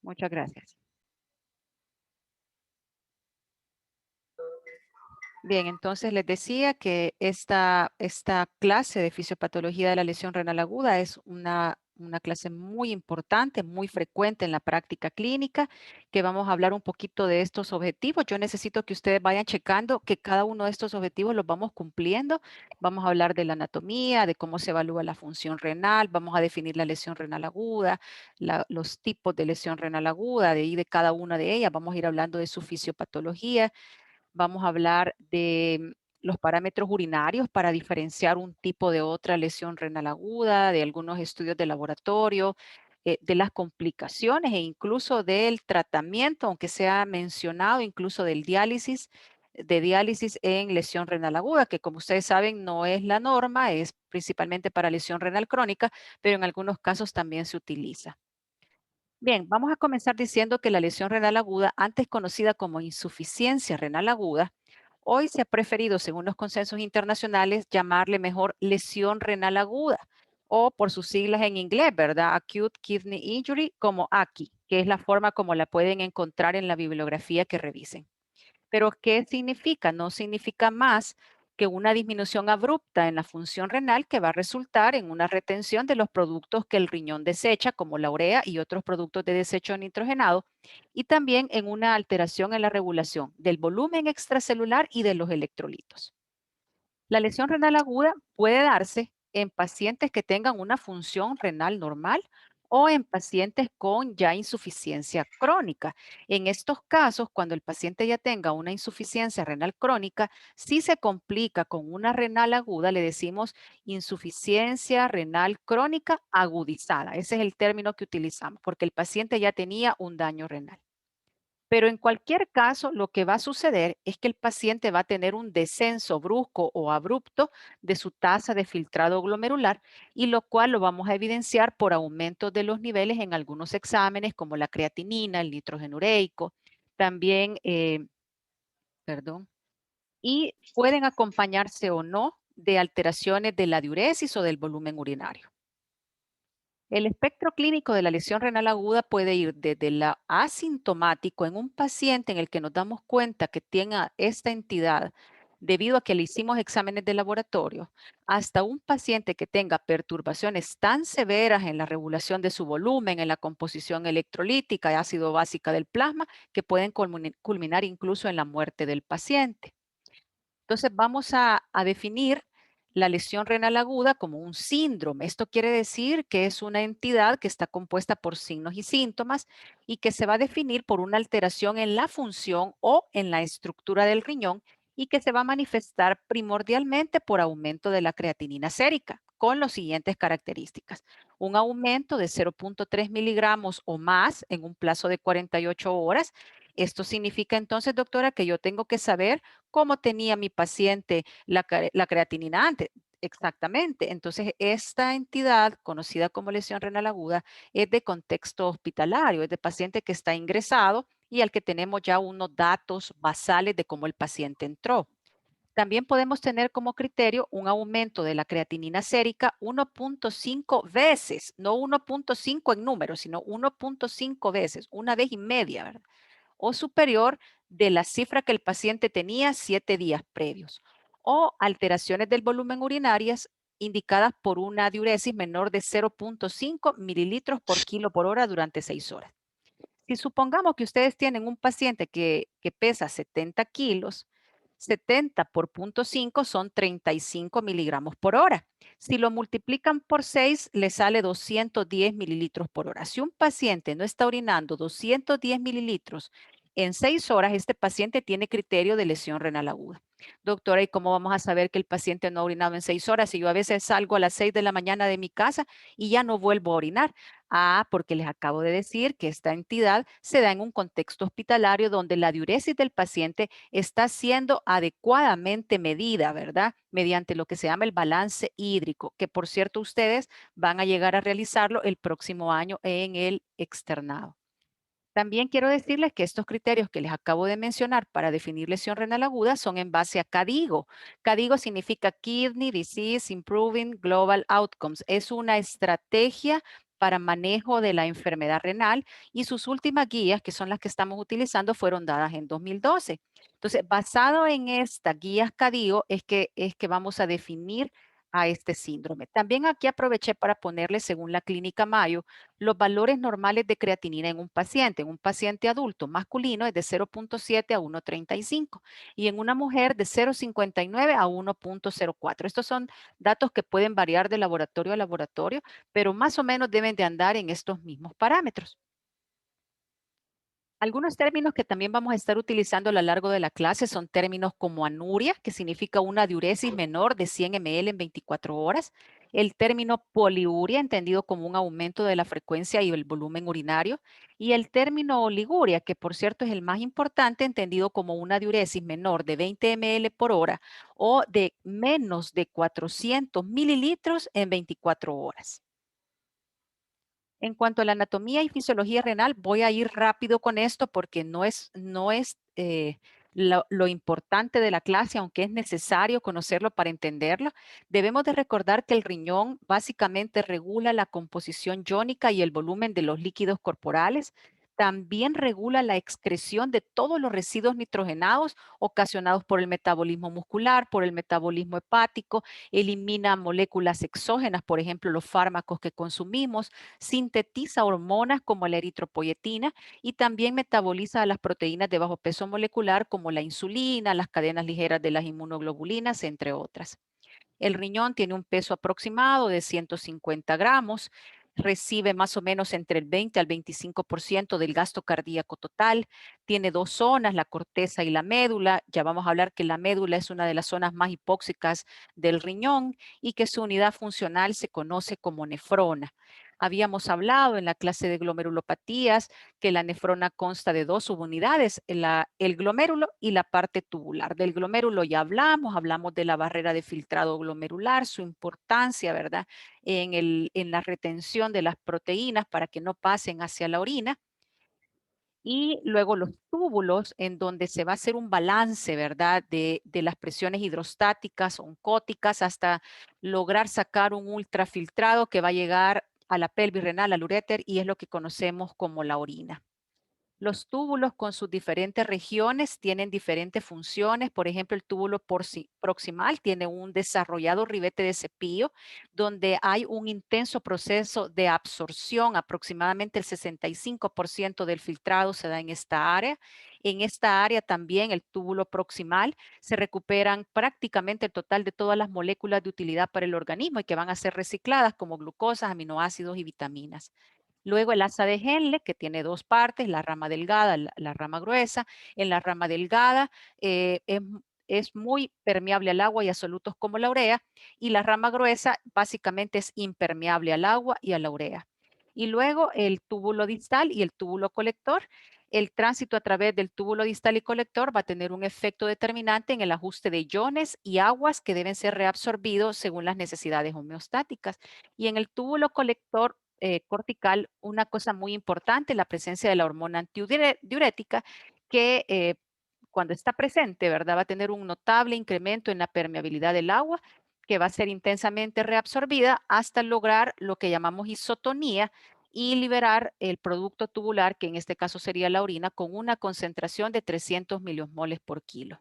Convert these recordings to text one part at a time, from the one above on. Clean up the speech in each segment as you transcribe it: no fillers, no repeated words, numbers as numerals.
Muchas gracias. Bien, entonces les decía que esta clase de fisiopatología de la lesión renal aguda es una clase muy importante, muy frecuente en la práctica clínica, que vamos a hablar un poquito de estos objetivos. Yo necesito que ustedes vayan checando que cada uno de estos objetivos los vamos cumpliendo. Vamos a hablar de la anatomía, de cómo se evalúa la función renal, vamos a definir la lesión renal aguda, los tipos de lesión renal aguda, de ahí de cada una de ellas. Vamos a ir hablando de su fisiopatología. Vamos a hablar de los parámetros urinarios para diferenciar un tipo de otra lesión renal aguda, de algunos estudios de laboratorio, de las complicaciones e incluso del tratamiento, aunque sea mencionado incluso del diálisis, de diálisis en lesión renal aguda, que como ustedes saben no es la norma, es principalmente para lesión renal crónica, pero en algunos casos también se utiliza. Bien, vamos a comenzar diciendo que la lesión renal aguda, antes conocida como insuficiencia renal aguda, hoy se ha preferido, según los consensos internacionales, llamarle mejor lesión renal aguda o por sus siglas en inglés, ¿verdad? Acute Kidney Injury, como AKI, que es la forma como la pueden encontrar en la bibliografía que revisen. Pero ¿qué significa? No significa más que una disminución abrupta en la función renal que va a resultar en una retención de los productos que el riñón desecha, como la urea y otros productos de desecho nitrogenado, y también en una alteración en la regulación del volumen extracelular y de los electrolitos. La lesión renal aguda puede darse en pacientes que tengan una función renal normal o en pacientes con ya insuficiencia crónica. En estos casos, cuando el paciente ya tenga una insuficiencia renal crónica, si se complica con una renal aguda, le decimos insuficiencia renal crónica agudizada. Ese es el término que utilizamos, porque el paciente ya tenía un daño renal. Pero en cualquier caso, lo que va a suceder es que el paciente va a tener un descenso brusco o abrupto de su tasa de filtrado glomerular y lo cual lo vamos a evidenciar por aumento de los niveles en algunos exámenes como la creatinina, el nitrógeno ureico, también, perdón, y pueden acompañarse o no de alteraciones de la diuresis o del volumen urinario. El espectro clínico de la lesión renal aguda puede ir desde la asintomático en un paciente en el que nos damos cuenta que tiene esta entidad debido a que le hicimos exámenes de laboratorio, hasta un paciente que tenga perturbaciones tan severas en la regulación de su volumen, en la composición electrolítica y ácido básica del plasma, que pueden culminar incluso en la muerte del paciente. Entonces vamos a definir la lesión renal aguda como un síndrome. Esto quiere decir que es una entidad que está compuesta por signos y síntomas y que se va a definir por una alteración en la función o en la estructura del riñón y que se va a manifestar primordialmente por aumento de la creatinina sérica con las siguientes características. Un aumento de 0.3 miligramos o más en un plazo de 48 horas. Esto significa entonces, doctora, que yo tengo que saber cómo tenía mi paciente la creatinina antes. Exactamente. Entonces, esta entidad, conocida como lesión renal aguda, es de contexto hospitalario, es de paciente que está ingresado y al que tenemos ya unos datos basales de cómo el paciente entró. También podemos tener como criterio un aumento de la creatinina sérica 1.5 veces, no 1.5 en número, sino 1.5 veces, una vez y media, ¿verdad? O superior de la cifra que el paciente tenía 7 días previos, o alteraciones del volumen urinarias indicadas por una diuresis menor de 0.5 mililitros por kilo por hora durante 6 horas. Si supongamos que ustedes tienen un paciente que pesa 70 kilos, 70 por 0.5 son 35 miligramos por hora. Si lo multiplican por 6, le sale 210 mililitros por hora. Si un paciente no está orinando 210 mililitros en 6 horas, este paciente tiene criterio de lesión renal aguda. Doctora, ¿y cómo vamos a saber que el paciente no ha orinado en 6 horas? Si yo a veces salgo a las 6 de la mañana de mi casa y ya no vuelvo a orinar. Ah, porque les acabo de decir que esta entidad se da en un contexto hospitalario donde la diuresis del paciente está siendo adecuadamente medida, ¿verdad? Mediante lo que se llama el balance hídrico, que por cierto ustedes van a llegar a realizarlo el próximo año en el externado. También quiero decirles que estos criterios que les acabo de mencionar para definir lesión renal aguda son en base a CADIGO. CADIGO significa Kidney Disease Improving Global Outcomes. Es una estrategia para manejo de la enfermedad renal y sus últimas guías, que son las que estamos utilizando, fueron dadas en 2012. Entonces, basado en estas guías CADIO es que vamos a definir a este síndrome. También aquí aproveché para ponerle, según la clínica Mayo, los valores normales de creatinina en un paciente. En un paciente adulto masculino es de 0,7 a 1,35 y en una mujer de 0,59 a 1,04. Estos son datos que pueden variar de laboratorio a laboratorio, pero más o menos deben de andar en estos mismos parámetros. Algunos términos que también vamos a estar utilizando a lo largo de la clase son términos como anuria, que significa una diuresis menor de 100 ml en 24 horas. El término poliuria, entendido como un aumento de la frecuencia y el volumen urinario. Y el término oliguria, que por cierto es el más importante, entendido como una diuresis menor de 20 ml por hora o de menos de 400 mililitros en 24 horas. En cuanto a la anatomía y fisiología renal, voy a ir rápido con esto porque no es lo importante de la clase, aunque es necesario conocerlo para entenderlo. Debemos de recordar que el riñón básicamente regula la composición iónica y el volumen de los líquidos corporales. También regula la excreción de todos los residuos nitrogenados ocasionados por el metabolismo muscular, por el metabolismo hepático, elimina moléculas exógenas, por ejemplo, los fármacos que consumimos, sintetiza hormonas como la eritropoyetina y también metaboliza las proteínas de bajo peso molecular como la insulina, las cadenas ligeras de las inmunoglobulinas, entre otras. El riñón tiene un peso aproximado de 150 gramos, recibe más o menos entre el 20 al 25% del gasto cardíaco total, tiene dos zonas, la corteza y la médula. Ya vamos a hablar que la médula es una de las zonas más hipóxicas del riñón y que su unidad funcional se conoce como nefrona. Habíamos hablado en la clase de glomerulopatías que la nefrona consta de dos subunidades, el glomérulo y la parte tubular. Del glomérulo ya hablamos de la barrera de filtrado glomerular, su importancia, ¿verdad? En la retención de las proteínas para que no pasen hacia la orina. Y luego los túbulos, en donde se va a hacer un balance, ¿verdad? De las presiones hidrostáticas, oncóticas, hasta lograr sacar un ultrafiltrado que va a llegar a la pelvis renal, al uréter, y es lo que conocemos como la orina. Los túbulos con sus diferentes regiones tienen diferentes funciones. Por ejemplo, el túbulo proximal tiene un desarrollado ribete de cepillo donde hay un intenso proceso de absorción. Aproximadamente el 65% del filtrado se da en esta área. En esta área también el túbulo proximal se recuperan prácticamente el total de todas las moléculas de utilidad para el organismo y que van a ser recicladas como glucosas, aminoácidos y vitaminas. Luego el asa de Henle, que tiene dos partes, la rama delgada, la rama gruesa. En la rama delgada es muy permeable al agua y a solutos como la urea, y la rama gruesa básicamente es impermeable al agua y a la urea. Y luego el túbulo distal y el túbulo colector. El tránsito a través del túbulo distal y colector va a tener un efecto determinante en el ajuste de iones y aguas que deben ser reabsorbidos según las necesidades homeostáticas. Y en el túbulo colector cortical, una cosa muy importante, la presencia de la hormona antidiurética, que cuando está presente, ¿verdad? Va a tener un notable incremento en la permeabilidad del agua, que va a ser intensamente reabsorbida hasta lograr lo que llamamos isotonía y liberar el producto tubular, que en este caso sería la orina, con una concentración de 300 miliosmoles por kilo.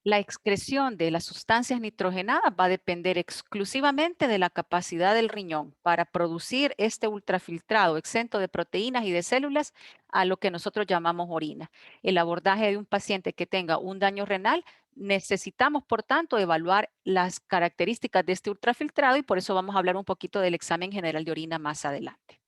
La excreción de las sustancias nitrogenadas va a depender exclusivamente de la capacidad del riñón para producir este ultrafiltrado exento de proteínas y de células a lo que nosotros llamamos orina. El abordaje de un paciente que tenga un daño renal, necesitamos, por tanto, evaluar las características de este ultrafiltrado y por eso vamos a hablar un poquito del examen general de orina más adelante.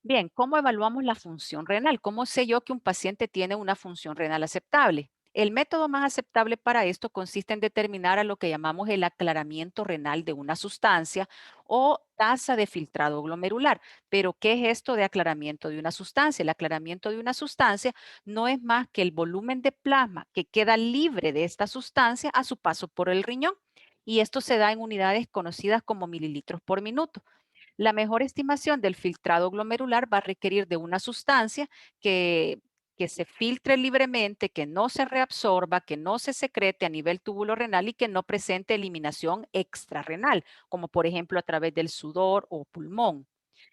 Bien, ¿cómo evaluamos la función renal? ¿Cómo sé yo que un paciente tiene una función renal aceptable? El método más aceptable para esto consiste en determinar a lo que llamamos el aclaramiento renal de una sustancia o tasa de filtrado glomerular. Pero, ¿qué es esto de aclaramiento de una sustancia? El aclaramiento de una sustancia no es más que el volumen de plasma que queda libre de esta sustancia a su paso por el riñón. Y esto se da en unidades conocidas como mililitros por minuto. La mejor estimación del filtrado glomerular va a requerir de una sustancia que, que se filtre libremente, que no se reabsorba, que no se secrete a nivel túbulo renal y que no presente eliminación extrarrenal, como por ejemplo a través del sudor o pulmón.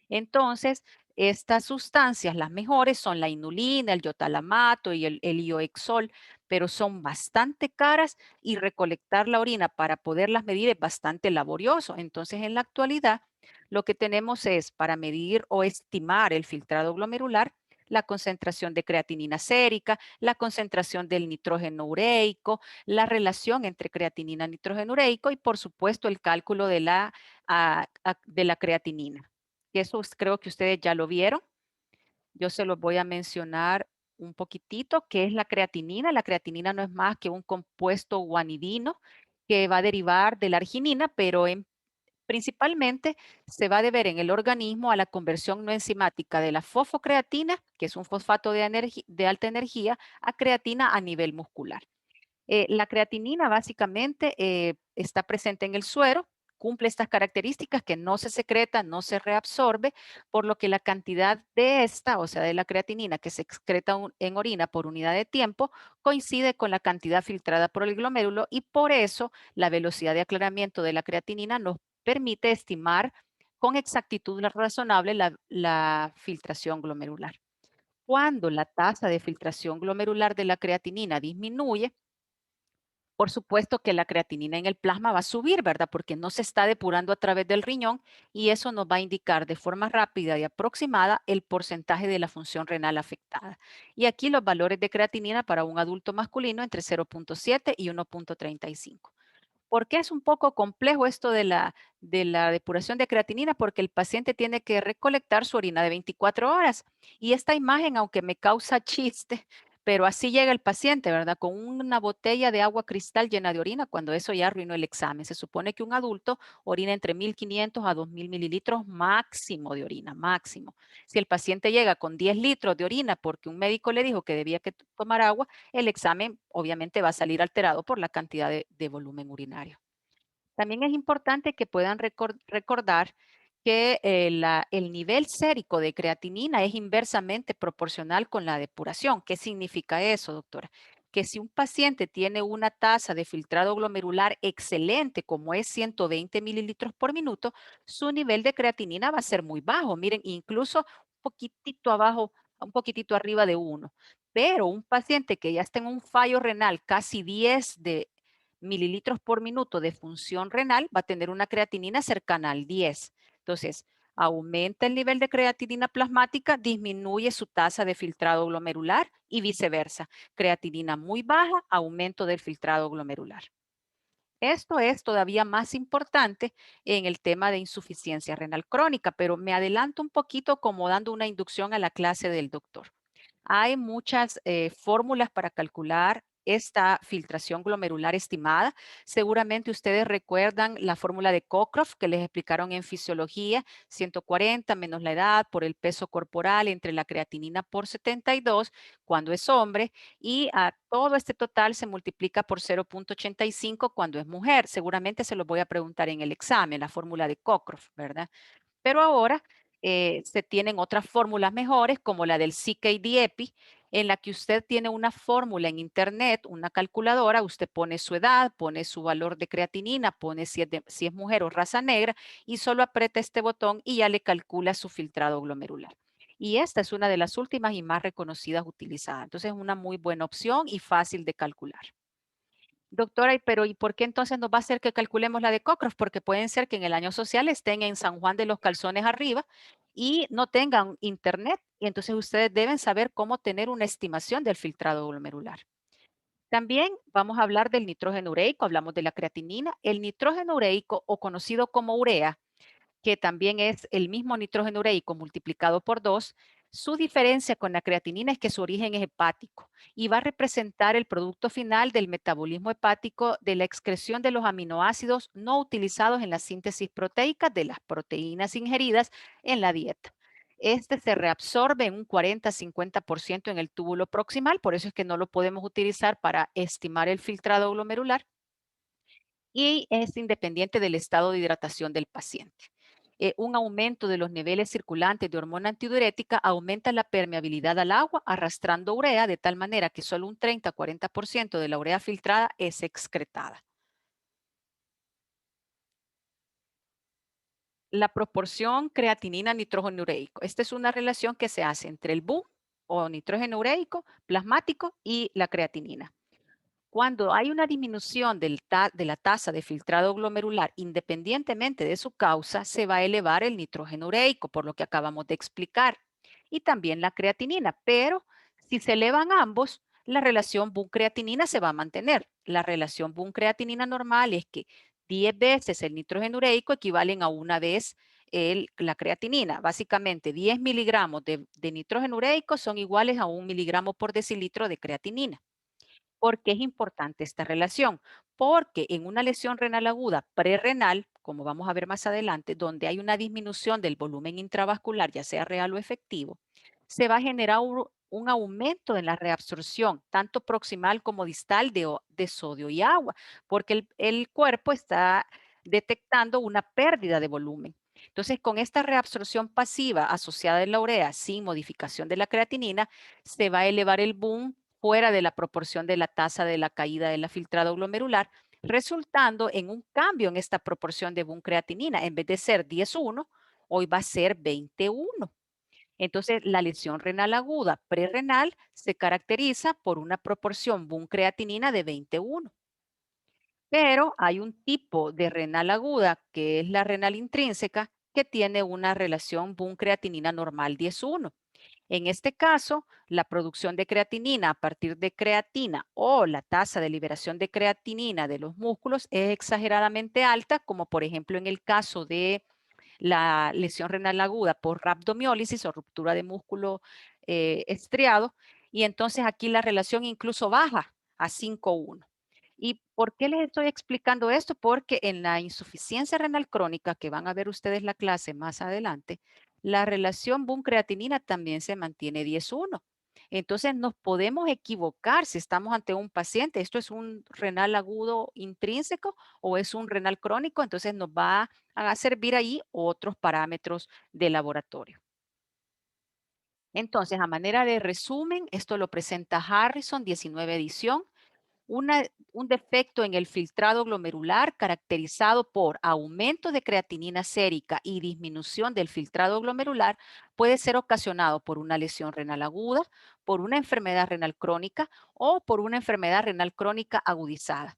Entonces, estas sustancias, las mejores, son la inulina, el yotalamato y el ioexol, pero son bastante caras y recolectar la orina para poderlas medir es bastante laborioso. Entonces, en la actualidad, lo que tenemos es para medir o estimar el filtrado glomerular, la concentración de creatinina sérica, la concentración del nitrógeno ureico, la relación entre creatinina y nitrógeno ureico y, por supuesto, el cálculo de la creatinina, que eso creo que ustedes ya lo vieron. Yo se los voy a mencionar un poquitito, ¿qué es la creatinina? La creatinina no es más que un compuesto guanidino que va a derivar de la arginina, pero principalmente se va a deber en el organismo a la conversión no enzimática de la fosfocreatina, que es un fosfato de alta energía, a creatina a nivel muscular. La creatinina básicamente está presente en el suero, cumple estas características que no se secreta, no se reabsorbe, por lo que la cantidad de esta, o sea, de la creatinina que se excreta en orina por unidad de tiempo, coincide con la cantidad filtrada por el glomérulo y por eso la velocidad de aclaramiento de la creatinina nos permite estimar con exactitud razonable la filtración glomerular. Cuando la tasa de filtración glomerular de la creatinina disminuye, por supuesto que la creatinina en el plasma va a subir, ¿verdad? Porque no se está depurando a través del riñón y eso nos va a indicar de forma rápida y aproximada el porcentaje de la función renal afectada. Y aquí los valores de creatinina para un adulto masculino entre 0,7 y 1,35. ¿Por qué es un poco complejo esto de la depuración de creatinina? Porque el paciente tiene que recolectar su orina de 24 horas. Y esta imagen, aunque me causa chiste, pero así llega el paciente, ¿verdad? Con una botella de agua cristal llena de orina, cuando eso ya arruinó el examen. Se supone que un adulto orina entre 1.500 a 2.000 mililitros máximo de orina, máximo. Si el paciente llega con 10 litros de orina porque un médico le dijo que debía tomar agua, el examen obviamente va a salir alterado por la cantidad de volumen urinario. También es importante que puedan recordar que el nivel sérico de creatinina es inversamente proporcional con la depuración. ¿Qué significa eso, doctora? Que si un paciente tiene una tasa de filtrado glomerular excelente, como es 120 mililitros por minuto, su nivel de creatinina va a ser muy bajo. Miren, incluso un poquitito abajo, un poquitito arriba de 1. Pero un paciente que ya está en un fallo renal casi 10 mililitros por minuto de función renal, va a tener una creatinina cercana al 10. Entonces, aumenta el nivel de creatinina plasmática, disminuye su tasa de filtrado glomerular y viceversa. Creatinina muy baja, aumento del filtrado glomerular. Esto es todavía más importante en el tema de insuficiencia renal crónica, pero me adelanto un poquito como dando una inducción a la clase del doctor. Hay muchas fórmulas para calcular esta filtración glomerular estimada. Seguramente ustedes recuerdan la fórmula de Cockcroft que les explicaron en fisiología: 140 menos la edad por el peso corporal entre la creatinina por 72 cuando es hombre, y a todo este total se multiplica por 0,85 cuando es mujer. Seguramente se los voy a preguntar en el examen, la fórmula de Cockcroft, ¿verdad? Pero ahora se tienen otras fórmulas mejores, como la del CKD-EPI, en la que usted tiene una fórmula en internet, una calculadora, usted pone su edad, pone su valor de creatinina, pone si es mujer o raza negra, y solo aprieta este botón y ya le calcula su filtrado glomerular. Y esta es una de las últimas y más reconocidas utilizadas. Entonces es una muy buena opción y fácil de calcular. Doctora, pero ¿y por qué entonces nos va a hacer que calculemos la de Cockcroft? Porque pueden ser que en el año social estén en San Juan de los Calzones arriba y no tengan internet, y entonces ustedes deben saber cómo tener una estimación del filtrado glomerular. También vamos a hablar del nitrógeno ureico, hablamos de la creatinina. El nitrógeno ureico, o conocido como urea, que también es el mismo nitrógeno ureico multiplicado por 2. Su diferencia con la creatinina es que su origen es hepático y va a representar el producto final del metabolismo hepático de la excreción de los aminoácidos no utilizados en la síntesis proteica de las proteínas ingeridas en la dieta. Este se reabsorbe en un 40-50% en el túbulo proximal, por eso es que no lo podemos utilizar para estimar el filtrado glomerular, y es independiente del estado de hidratación del paciente. Un aumento de los niveles circulantes de hormona antidiurética aumenta la permeabilidad al agua, arrastrando urea de tal manera que solo un 30-40% de la urea filtrada es excretada. La proporción creatinina-nitrógeno ureico. Esta es una relación que se hace entre el BU o nitrógeno ureico plasmático y la creatinina. Cuando hay una disminución de la tasa de filtrado glomerular, independientemente de su causa, se va a elevar el nitrógeno ureico, por lo que acabamos de explicar, y también la creatinina. Pero si se elevan ambos, la relación BUN-creatinina se va a mantener. La relación BUN-creatinina normal es que 10 veces el nitrógeno ureico equivalen a una vez la creatinina. Básicamente, 10 miligramos de nitrógeno ureico son iguales a 1 miligramo por decilitro de creatinina. ¿Por qué es importante esta relación? Porque en una lesión renal aguda prerrenal, como vamos a ver más adelante, donde hay una disminución del volumen intravascular, ya sea real o efectivo, se va a generar un aumento en la reabsorción, tanto proximal como distal de sodio y agua, porque el cuerpo está detectando una pérdida de volumen. Entonces, con esta reabsorción pasiva asociada en la urea sin modificación de la creatinina, se va a elevar el boom fuera de la proporción de la tasa de la caída del filtrado glomerular, resultando en un cambio en esta proporción de creatinina. En vez de ser 10:1, hoy va a ser 20:1. Entonces, la lesión renal aguda prerrenal se caracteriza por una proporción creatinina de 20:1. Pero hay un tipo de renal aguda, que es la renal intrínseca, que tiene una relación creatinina normal 10:1. En este caso, la producción de creatinina a partir de creatina o la tasa de liberación de creatinina de los músculos es exageradamente alta, como por ejemplo en el caso de la lesión renal aguda por rhabdomiólisis o ruptura de músculo estriado. Y entonces aquí la relación incluso baja a 5:1. ¿Y por qué les estoy explicando esto? Porque en la insuficiencia renal crónica, que van a ver ustedes la clase más adelante, la relación BUN-creatinina también se mantiene 10:1. Entonces nos podemos equivocar si estamos ante un paciente. ¿Esto es un renal agudo intrínseco o es un renal crónico? Entonces nos va a servir ahí otros parámetros de laboratorio. Entonces, a manera de resumen, esto lo presenta Harrison, 19 edición. Un defecto en el filtrado glomerular caracterizado por aumento de creatinina sérica y disminución del filtrado glomerular puede ser ocasionado por una lesión renal aguda, por una enfermedad renal crónica o por una enfermedad renal crónica agudizada.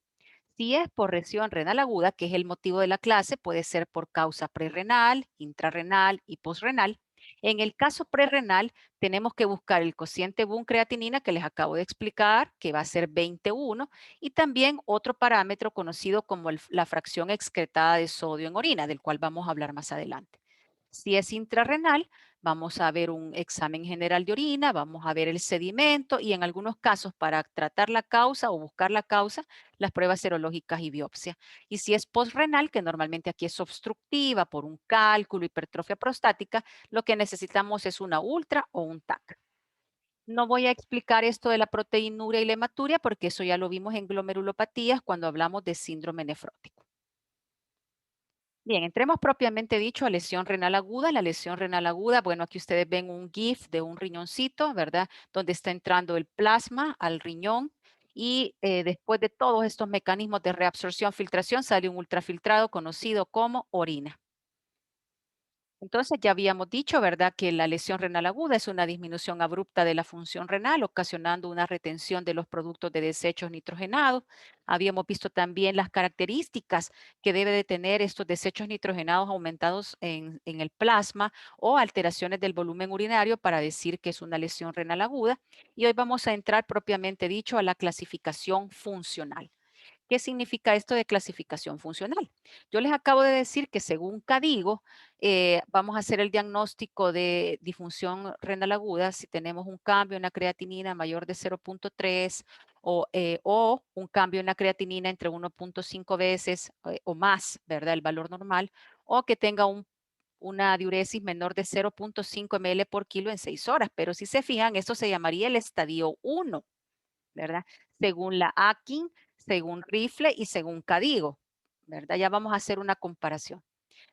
Si es por lesión renal aguda, que es el motivo de la clase, puede ser por causa prerrenal, intrarrenal y posrenal. En el caso prerrenal, tenemos que buscar el cociente BUN-creatinina que les acabo de explicar, que va a ser 20:1, y también otro parámetro conocido como la fracción excretada de sodio en orina, del cual vamos a hablar más adelante. Si es intrarrenal, vamos a ver un examen general de orina, vamos a ver el sedimento y en algunos casos para tratar la causa o buscar la causa, las pruebas serológicas y biopsia. Y si es postrenal, que normalmente aquí es obstructiva por un cálculo, hipertrofia prostática, lo que necesitamos es una ultra o un TAC. No voy a explicar esto de la proteinuria y la hematuria porque eso ya lo vimos en glomerulopatías cuando hablamos de síndrome nefrótico. Bien, entremos propiamente dicho a lesión renal aguda. La lesión renal aguda, bueno, aquí ustedes ven un GIF de un riñoncito, ¿verdad? Donde está entrando el plasma al riñón y después de todos estos mecanismos de reabsorción, filtración, sale un ultrafiltrado conocido como orina. Entonces, ya habíamos dicho, ¿verdad?, que la lesión renal aguda es una disminución abrupta de la función renal, ocasionando una retención de los productos de desechos nitrogenados. Habíamos visto también las características que debe de tener estos desechos nitrogenados aumentados en el plasma o alteraciones del volumen urinario para decir que es una lesión renal aguda. Y hoy vamos a entrar propiamente dicho a la clasificación funcional. ¿Qué significa esto de clasificación funcional? Yo les acabo de decir que según CADIGO, vamos a hacer el diagnóstico de disfunción renal aguda si tenemos un cambio en la creatinina mayor de 0.3 o un cambio en la creatinina entre 1.5 veces o más, ¿verdad? El valor normal, o que tenga una diuresis menor de 0.5 ml por kilo en 6 horas. Pero si se fijan, esto se llamaría el estadio 1, ¿verdad? Según la Akin, según Rifle y según Cadigo, ¿verdad? Ya vamos a hacer una comparación.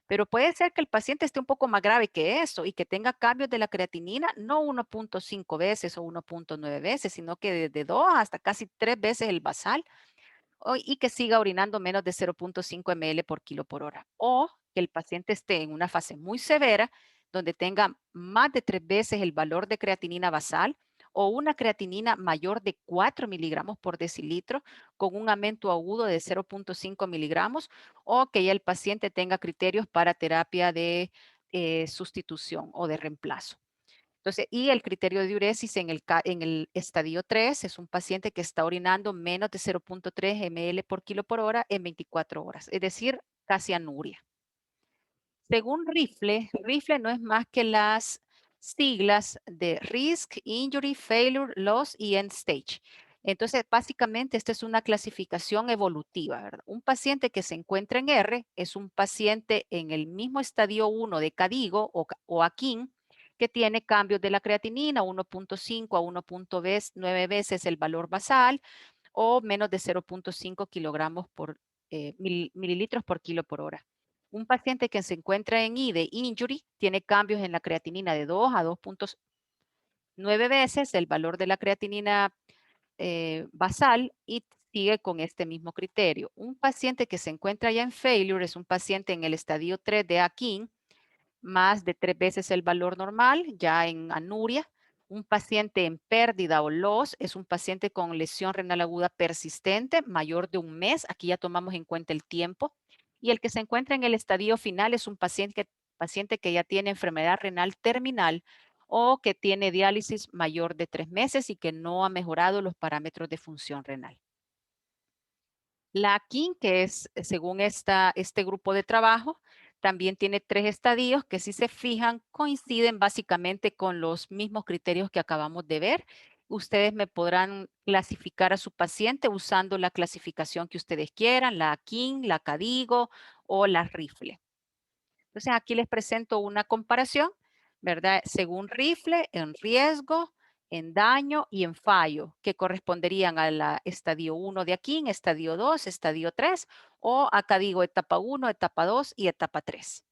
Pero puede ser que el paciente esté un poco más grave que eso y que tenga cambios de la creatinina, no 1.5 veces o 1.9 veces, sino que desde 2 hasta casi 3 veces el basal y que siga orinando menos de 0.5 ml por kilo por hora. O que el paciente esté en una fase muy severa donde tenga más de 3 veces el valor de creatinina basal o una creatinina mayor de 4 miligramos por decilitro con un aumento agudo de 0.5 miligramos o que ya el paciente tenga criterios para terapia de sustitución o de reemplazo. Entonces, y el criterio de diuresis en el estadio 3 es un paciente que está orinando menos de 0.3 ml por kilo por hora en 24 horas, es decir, casi anuria. Según Rifle, Rifle no es más que las siglas de Risk, Injury, Failure, Loss y End Stage. Entonces, básicamente, esta es una clasificación evolutiva, ¿verdad? Un paciente que se encuentra en R es un paciente en el mismo estadio 1 de CADIGO o AKIN que tiene cambios de la creatinina 1.5 a 1.9 veces el valor basal o menos de 0.5 kilogramos por mililitros por kilo por hora. Un paciente que se encuentra en I de injury tiene cambios en la creatinina de 2 a 2.9 veces el valor de la creatinina basal y sigue con este mismo criterio. Un paciente que se encuentra ya en failure es un paciente en el estadio 3 de Akin, más de 3 veces el valor normal, ya en anuria. Un paciente en pérdida o loss es un paciente con lesión renal aguda persistente, mayor de un mes. Aquí ya tomamos en cuenta el tiempo. Y el que se encuentra en el estadio final es un paciente que ya tiene enfermedad renal terminal o que tiene diálisis mayor de 3 meses y que no ha mejorado los parámetros de función renal. La KIN, que es según este grupo de trabajo, también tiene 3 estadios que si se fijan coinciden básicamente con los mismos criterios que acabamos de ver. Ustedes me podrán clasificar a su paciente usando la clasificación que ustedes quieran, la KIN, la CADIGO o la RIFLE. Entonces aquí les presento una comparación, ¿verdad? Según rifle, en riesgo, en daño y en fallo, que corresponderían a la estadio 1 de aquí, en estadio 2, estadio 3, o acá digo etapa 1, etapa 2 y etapa 3.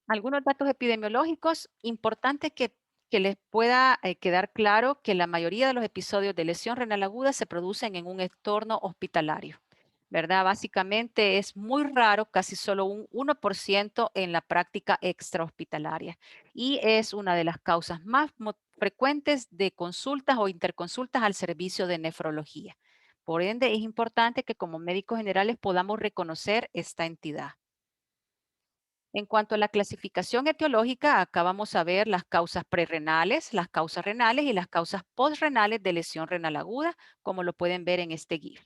Algunos datos epidemiológicos, importante que les pueda quedar claro que la mayoría de los episodios de lesión renal aguda se producen en un entorno hospitalario, ¿verdad? Básicamente es muy raro, casi solo un 1% en la práctica extrahospitalaria y es una de las causas más frecuentes de consultas o interconsultas al servicio de nefrología. Por ende, es importante que como médicos generales podamos reconocer esta entidad. En cuanto a la clasificación etiológica, acá vamos a ver las causas prerrenales, las causas renales y las causas postrenales de lesión renal aguda, como lo pueden ver en este GIF.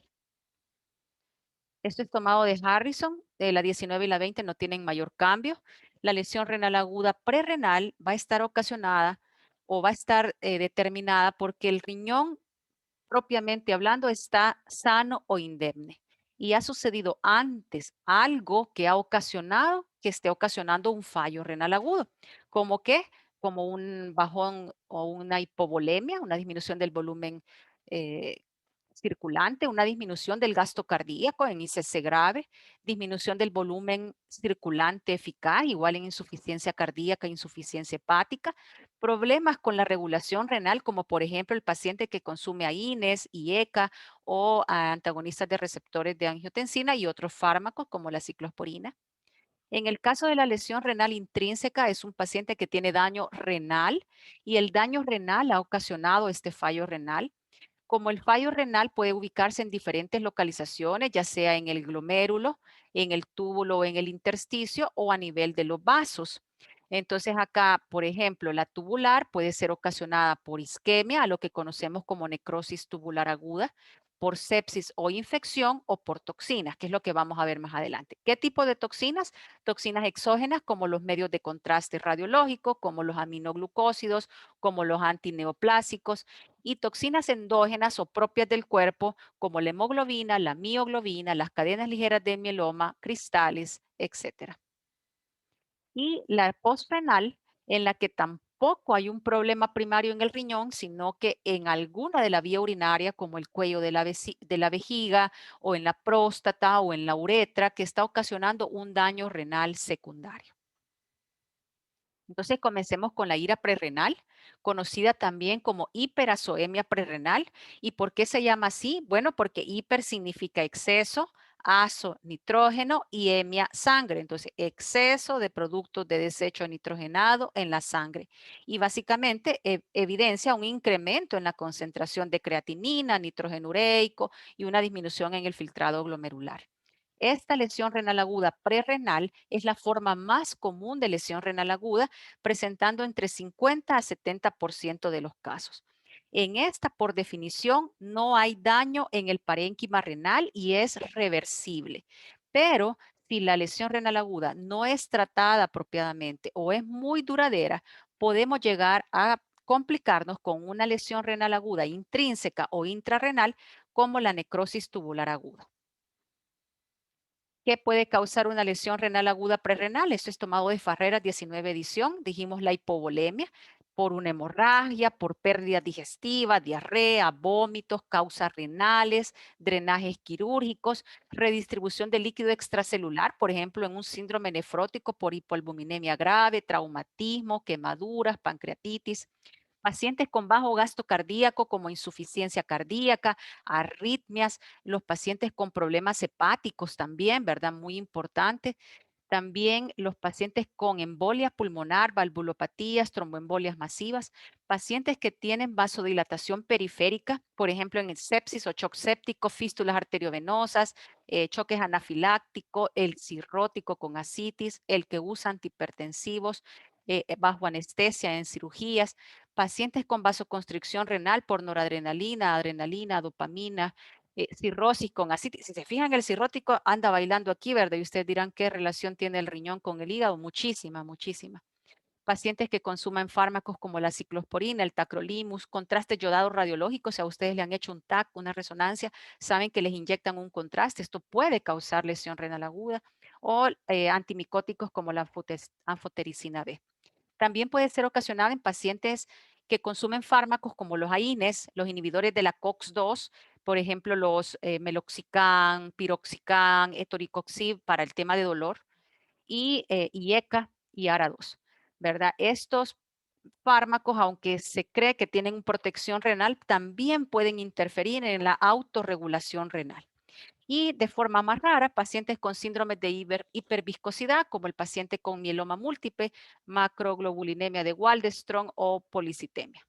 Esto es tomado de Harrison, la 19 y la 20 no tienen mayor cambio. La lesión renal aguda prerrenal va a estar ocasionada o va a estar determinada porque el riñón propiamente hablando está sano o indemne. Y ha sucedido antes algo que ha ocasionado que esté ocasionando un fallo renal agudo, como que como un bajón o una hipovolemia, una disminución del volumen eh, circulante, una disminución del gasto cardíaco en ICC grave, disminución del volumen circulante eficaz, igual en insuficiencia cardíaca, insuficiencia hepática, problemas con la regulación renal, como por ejemplo el paciente que consume AINES, IECA o antagonistas de receptores de angiotensina y otros fármacos como la ciclosporina. En el caso de la lesión renal intrínseca, es un paciente que tiene daño renal y el daño renal ha ocasionado este fallo renal. Como el fallo renal puede ubicarse en diferentes localizaciones, ya sea en el glomérulo, en el túbulo o en el intersticio o a nivel de los vasos. Entonces acá, por ejemplo, la tubular puede ser ocasionada por isquemia, a lo que conocemos como necrosis tubular aguda, por sepsis o infección o por toxinas, que es lo que vamos a ver más adelante. ¿Qué tipo de toxinas? Toxinas exógenas como los medios de contraste radiológico, como los aminoglucósidos, como los antineoplásicos y toxinas endógenas o propias del cuerpo como la hemoglobina, la mioglobina, las cadenas ligeras de mieloma, cristales, etcétera. Y la postrenal, en la que tampoco hay un problema primario en el riñón, sino que en alguna de la vía urinaria, como el cuello de de la vejiga o en la próstata o en la uretra, que está ocasionando un daño renal secundario. Entonces comencemos con la ira prerrenal, conocida también como hiperazoemia prerrenal. ¿Y por qué se llama así? Bueno, porque hiper significa exceso, azo, nitrógeno y emia, sangre. Entonces, exceso de productos de desecho nitrogenado en la sangre. Y básicamente evidencia un incremento en la concentración de creatinina, nitrógeno ureico y una disminución en el filtrado glomerular. Esta lesión renal aguda prerrenal es la forma más común de lesión renal aguda, presentando entre 50 a 70% de los casos. En esta, por definición, no hay daño en el parénquima renal y es reversible. Pero si la lesión renal aguda no es tratada apropiadamente o es muy duradera, podemos llegar a complicarnos con una lesión renal aguda intrínseca o intrarrenal como la necrosis tubular aguda. ¿Qué puede causar una lesión renal aguda prerrenal? Esto es tomado de Farreras 19 edición. Dijimos la hipovolemia por una hemorragia, por pérdida digestiva, diarrea, vómitos, causas renales, drenajes quirúrgicos, redistribución de líquido extracelular, por ejemplo, en un síndrome nefrótico por hipoalbuminemia grave, traumatismo, quemaduras, pancreatitis. Pacientes con bajo gasto cardíaco como insuficiencia cardíaca, arritmias, los pacientes con problemas hepáticos también, ¿verdad? Muy importante. También los pacientes con embolia pulmonar, valvulopatías, tromboembolias masivas, pacientes que tienen vasodilatación periférica, por ejemplo, en el sepsis o shock séptico, fístulas arteriovenosas, choques anafilácticos, el cirrótico con ascitis, el que usa antihipertensivos, bajo anestesia en cirugías, pacientes con vasoconstricción renal por noradrenalina, adrenalina, dopamina, cirrosis con ascitis. Si se fijan, el cirrótico anda bailando aquí, ¿verdad? Y ustedes dirán qué relación tiene el riñón con el hígado. Muchísima, muchísima. Pacientes que consuman fármacos como la ciclosporina, el tacrolimus, contrastes yodados radiológicos, si a ustedes le han hecho un TAC, una resonancia, saben que les inyectan un contraste. Esto puede causar lesión renal aguda o antimicóticos como la anfotericina B. También puede ser ocasionada en pacientes que consumen fármacos como los AINES, los inhibidores de la COX-2, por ejemplo, los meloxicam, piroxicam, etoricoxib para el tema de dolor y IECA y ARA2, ¿verdad? Estos fármacos, aunque se cree que tienen protección renal, también pueden interferir en la autorregulación renal. Y de forma más rara, pacientes con síndromes de hiperviscosidad, como el paciente con mieloma múltiple, macroglobulinemia de Waldenström o policitemia.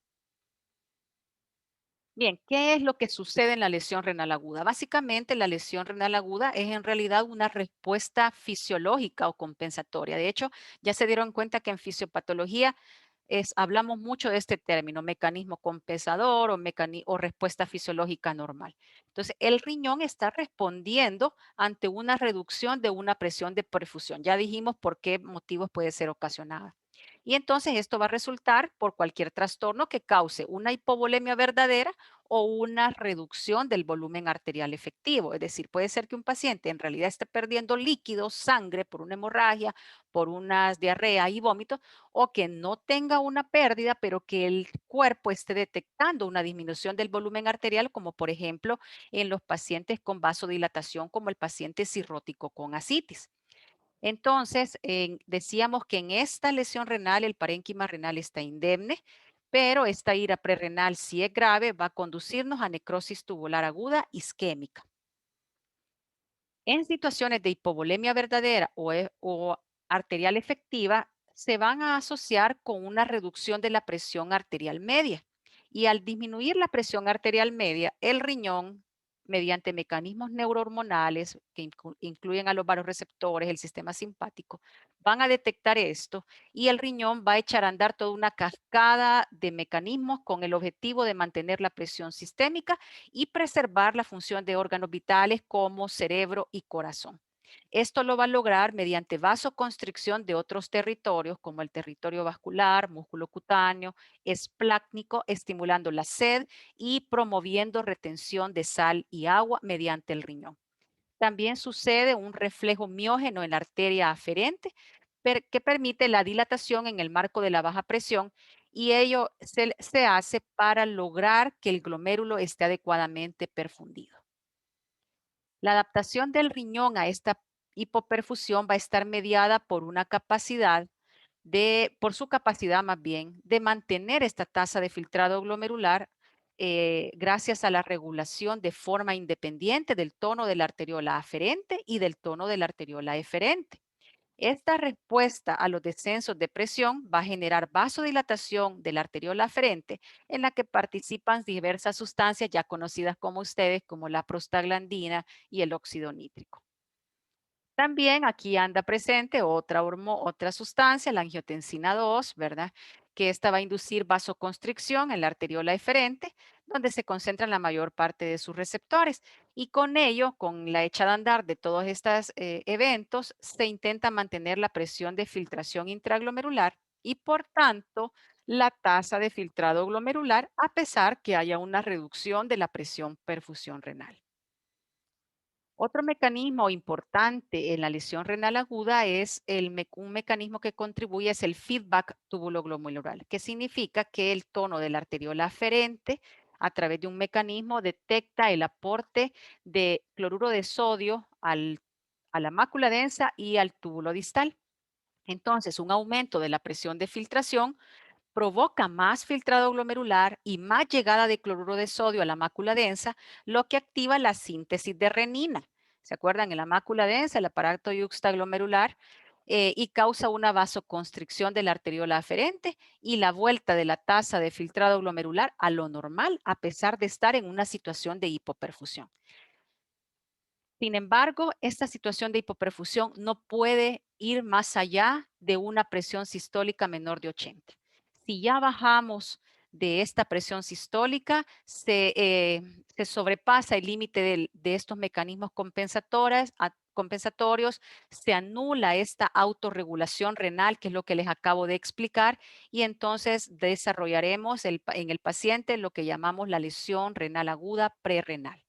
Bien, ¿qué es lo que sucede en la lesión renal aguda? Básicamente, la lesión renal aguda es en realidad una respuesta fisiológica o compensatoria. De hecho, ya se dieron cuenta que en fisiopatología hablamos mucho de este término, mecanismo compensador o respuesta fisiológica normal. Entonces, el riñón está respondiendo ante una reducción de una presión de perfusión. Ya dijimos por qué motivos puede ser ocasionada. Y entonces esto va a resultar por cualquier trastorno que cause una hipovolemia verdadera o una reducción del volumen arterial efectivo. Es decir, puede ser que un paciente en realidad esté perdiendo líquido, sangre por una hemorragia, por unas diarrea y vómitos, o que no tenga una pérdida, pero que el cuerpo esté detectando una disminución del volumen arterial, como por ejemplo en los pacientes con vasodilatación, como el paciente cirrótico con ascitis. Entonces, decíamos que en esta lesión renal el parénquima renal está indemne, pero esta ira prerrenal, si es grave, va a conducirnos a necrosis tubular aguda isquémica. En situaciones de hipovolemia verdadera o arterial efectiva, se van a asociar con una reducción de la presión arterial media. Y al disminuir la presión arterial media, el riñón, mediante mecanismos neurohormonales que incluyen a los vasoreceptores, el sistema simpático, van a detectar esto y el riñón va a echar a andar toda una cascada de mecanismos con el objetivo de mantener la presión sistémica y preservar la función de órganos vitales como cerebro y corazón. Esto lo va a lograr mediante vasoconstricción de otros territorios como el territorio vascular, músculo cutáneo, esplácnico, estimulando la sed y promoviendo retención de sal y agua mediante el riñón. También sucede un reflejo miógeno en la arteria aferente que permite la dilatación en el marco de la baja presión y ello se hace para lograr que el glomérulo esté adecuadamente perfundido. La adaptación del riñón a esta hipoperfusión va a estar mediada por una capacidad por su capacidad más bien, de mantener esta tasa de filtrado glomerular gracias a la regulación de forma independiente del tono de la arteriola aferente y del tono de la arteriola eferente. Esta respuesta a los descensos de presión va a generar vasodilatación de la arteriola aferente, en la que participan diversas sustancias ya conocidas como ustedes, como la prostaglandina y el óxido nítrico. También aquí anda presente otra sustancia, la angiotensina 2, ¿verdad? Que esta va a inducir vasoconstricción en la arteriola eferente, donde se concentran la mayor parte de sus receptores. Y con ello, con la hecha de andar de todos estos eventos, se intenta mantener la presión de filtración intraglomerular y, por tanto, la tasa de filtrado glomerular, a pesar que haya una reducción de la presión perfusión renal. Otro mecanismo importante en la lesión renal aguda es un mecanismo que contribuye, es el feedback tubuloglomerular, que significa que el tono de la arteriola aferente a través de un mecanismo detecta el aporte de cloruro de sodio a la mácula densa y al túbulo distal. Entonces, un aumento de la presión de filtración provoca más filtrado glomerular y más llegada de cloruro de sodio a la mácula densa, lo que activa la síntesis de renina. ¿Se acuerdan? En la mácula densa, el aparato yuxtaglomerular, y causa una vasoconstricción de la arteriola aferente y la vuelta de la tasa de filtrado glomerular a lo normal, a pesar de estar en una situación de hipoperfusión. Sin embargo, esta situación de hipoperfusión no puede ir más allá de una presión sistólica menor de 80. Si ya bajamos de esta presión sistólica, se sobrepasa el límite de estos mecanismos compensatorios, se anula esta autorregulación renal, que es lo que les acabo de explicar, y entonces desarrollaremos en el paciente lo que llamamos la lesión renal aguda prerrenal.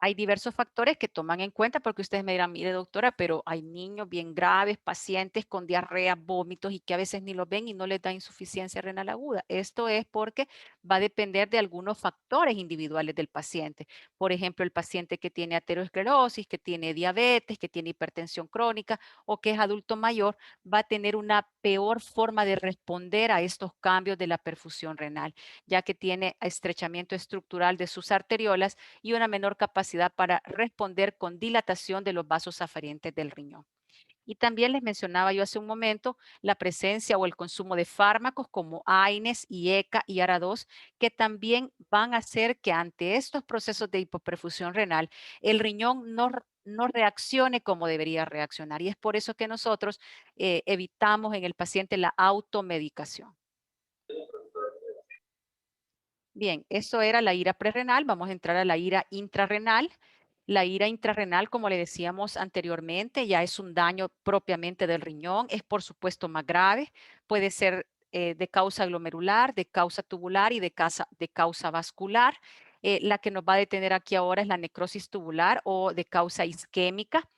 Hay diversos factores que toman en cuenta porque ustedes me dirán, mire doctora, pero hay niños bien graves, pacientes con diarrea, vómitos y que a veces ni los ven y no les da insuficiencia renal aguda. Esto es porque va a depender de algunos factores individuales del paciente. Por ejemplo, el paciente que tiene aterosclerosis, que tiene diabetes, que tiene hipertensión crónica o que es adulto mayor, va a tener una peor forma de responder a estos cambios de la perfusión renal, ya que tiene estrechamiento estructural de sus arteriolas y una menor capacidad para responder con dilatación de los vasos afarientes del riñón. Y también les mencionaba yo hace un momento la presencia o el consumo de fármacos como AINES y ECA y ARA2, que también van a hacer que ante estos procesos de hipoperfusión renal, el riñón no reaccione como debería reaccionar. Y es por eso que nosotros evitamos en el paciente la automedicación. Bien, eso era la ira prerrenal. Vamos a entrar a la ira intrarrenal. La ira intrarrenal, como le decíamos anteriormente, ya es un daño propiamente del riñón. Es por supuesto más grave. Puede ser de causa glomerular, de causa tubular y de causa vascular. La que nos va a detener aquí ahora es la necrosis tubular o de causa isquémica.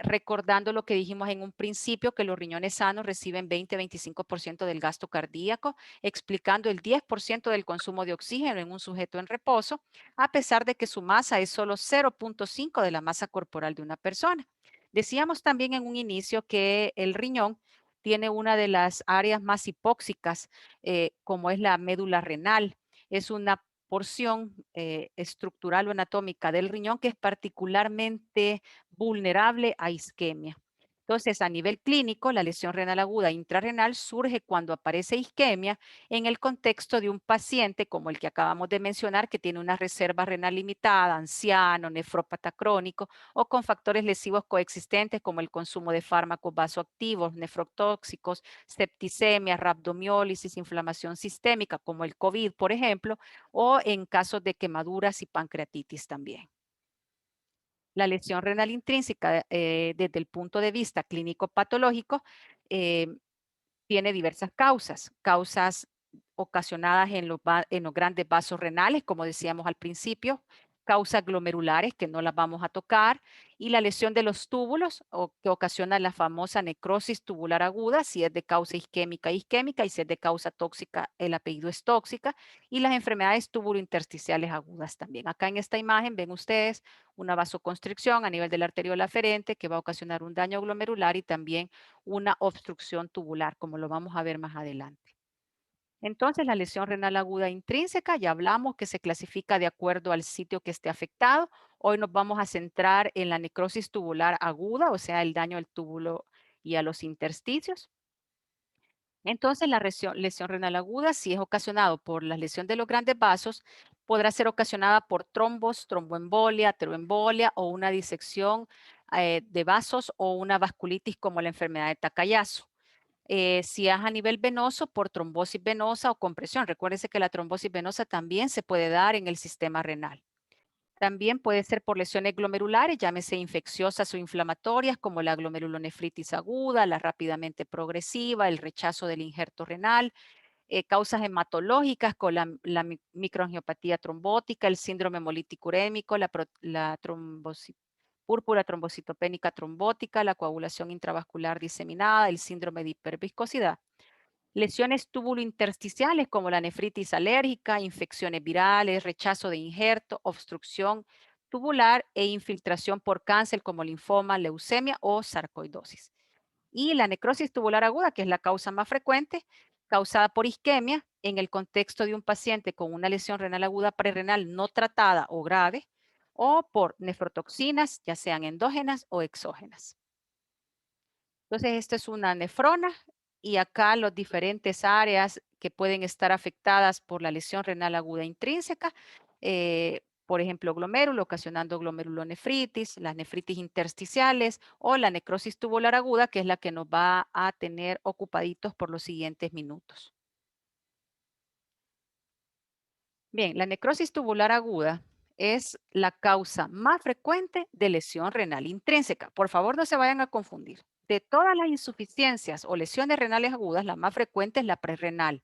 Recordando lo que dijimos en un principio, que los riñones sanos reciben 20-25% del gasto cardíaco, explicando el 10% del consumo de oxígeno en un sujeto en reposo, a pesar de que su masa es solo 0,5 de la masa corporal de una persona. Decíamos también en un inicio que el riñón tiene una de las áreas más hipóxicas, como es la médula renal. Es una porción estructural o anatómica del riñón que es particularmente vulnerable a isquemia. Entonces, a nivel clínico, la lesión renal aguda intrarrenal surge cuando aparece isquemia en el contexto de un paciente como el que acabamos de mencionar, que tiene una reserva renal limitada, anciano, nefrópata crónico o con factores lesivos coexistentes como el consumo de fármacos vasoactivos, nefrotóxicos, septicemia, rhabdomiólisis, inflamación sistémica como el COVID, por ejemplo, o en casos de quemaduras y pancreatitis también. La lesión renal intrínseca, desde el punto de vista clínico patológico, eh, tiene diversas causas. Causas ocasionadas en los grandes vasos renales, como decíamos al principio, causas glomerulares que no las vamos a tocar y la lesión de los túbulos que ocasiona la famosa necrosis tubular aguda, si es de causa isquémica, isquémica y si es de causa tóxica, el apellido es tóxica y las enfermedades tubulointersticiales agudas también. Acá en esta imagen ven ustedes una vasoconstricción a nivel de la arteriola aferente que va a ocasionar un daño glomerular y también una obstrucción tubular, como lo vamos a ver más adelante. Entonces, la lesión renal aguda intrínseca, ya hablamos que se clasifica de acuerdo al sitio que esté afectado. Hoy nos vamos a centrar en la necrosis tubular aguda, o sea, el daño al túbulo y a los intersticios. Entonces, la lesión renal aguda, si es ocasionado por la lesión de los grandes vasos, podrá ser ocasionada por trombos, tromboembolia, ateroembolia o una disección de vasos o una vasculitis como la enfermedad de Takayasu. Si es a nivel venoso, por trombosis venosa o compresión. Recuérdense que la trombosis venosa también se puede dar en el sistema renal. También puede ser por lesiones glomerulares, llámese infecciosas o inflamatorias, como la glomerulonefritis aguda, la rápidamente progresiva, el rechazo del injerto renal, causas hematológicas con la microangiopatía trombótica, el síndrome hemolítico urémico, la púrpura trombocitopénica trombótica, la coagulación intravascular diseminada, el síndrome de hiperviscosidad. Lesiones tubulointersticiales como la nefritis alérgica, infecciones virales, rechazo de injerto, obstrucción tubular e infiltración por cáncer como linfoma, leucemia o sarcoidosis. Y la necrosis tubular aguda, que es la causa más frecuente, causada por isquemia en el contexto de un paciente con una lesión renal aguda prerrenal no tratada o grave, o por nefrotoxinas, ya sean endógenas o exógenas. Entonces, esta es una nefrona y acá las diferentes áreas que pueden estar afectadas por la lesión renal aguda intrínseca, por ejemplo, glomérulo, ocasionando glomerulonefritis, las nefritis intersticiales o la necrosis tubular aguda, que es la que nos va a tener ocupaditos por los siguientes minutos. Bien, la necrosis tubular aguda es la causa más frecuente de lesión renal intrínseca. Por favor, no se vayan a confundir. De todas las insuficiencias o lesiones renales agudas, la más frecuente es la prerrenal,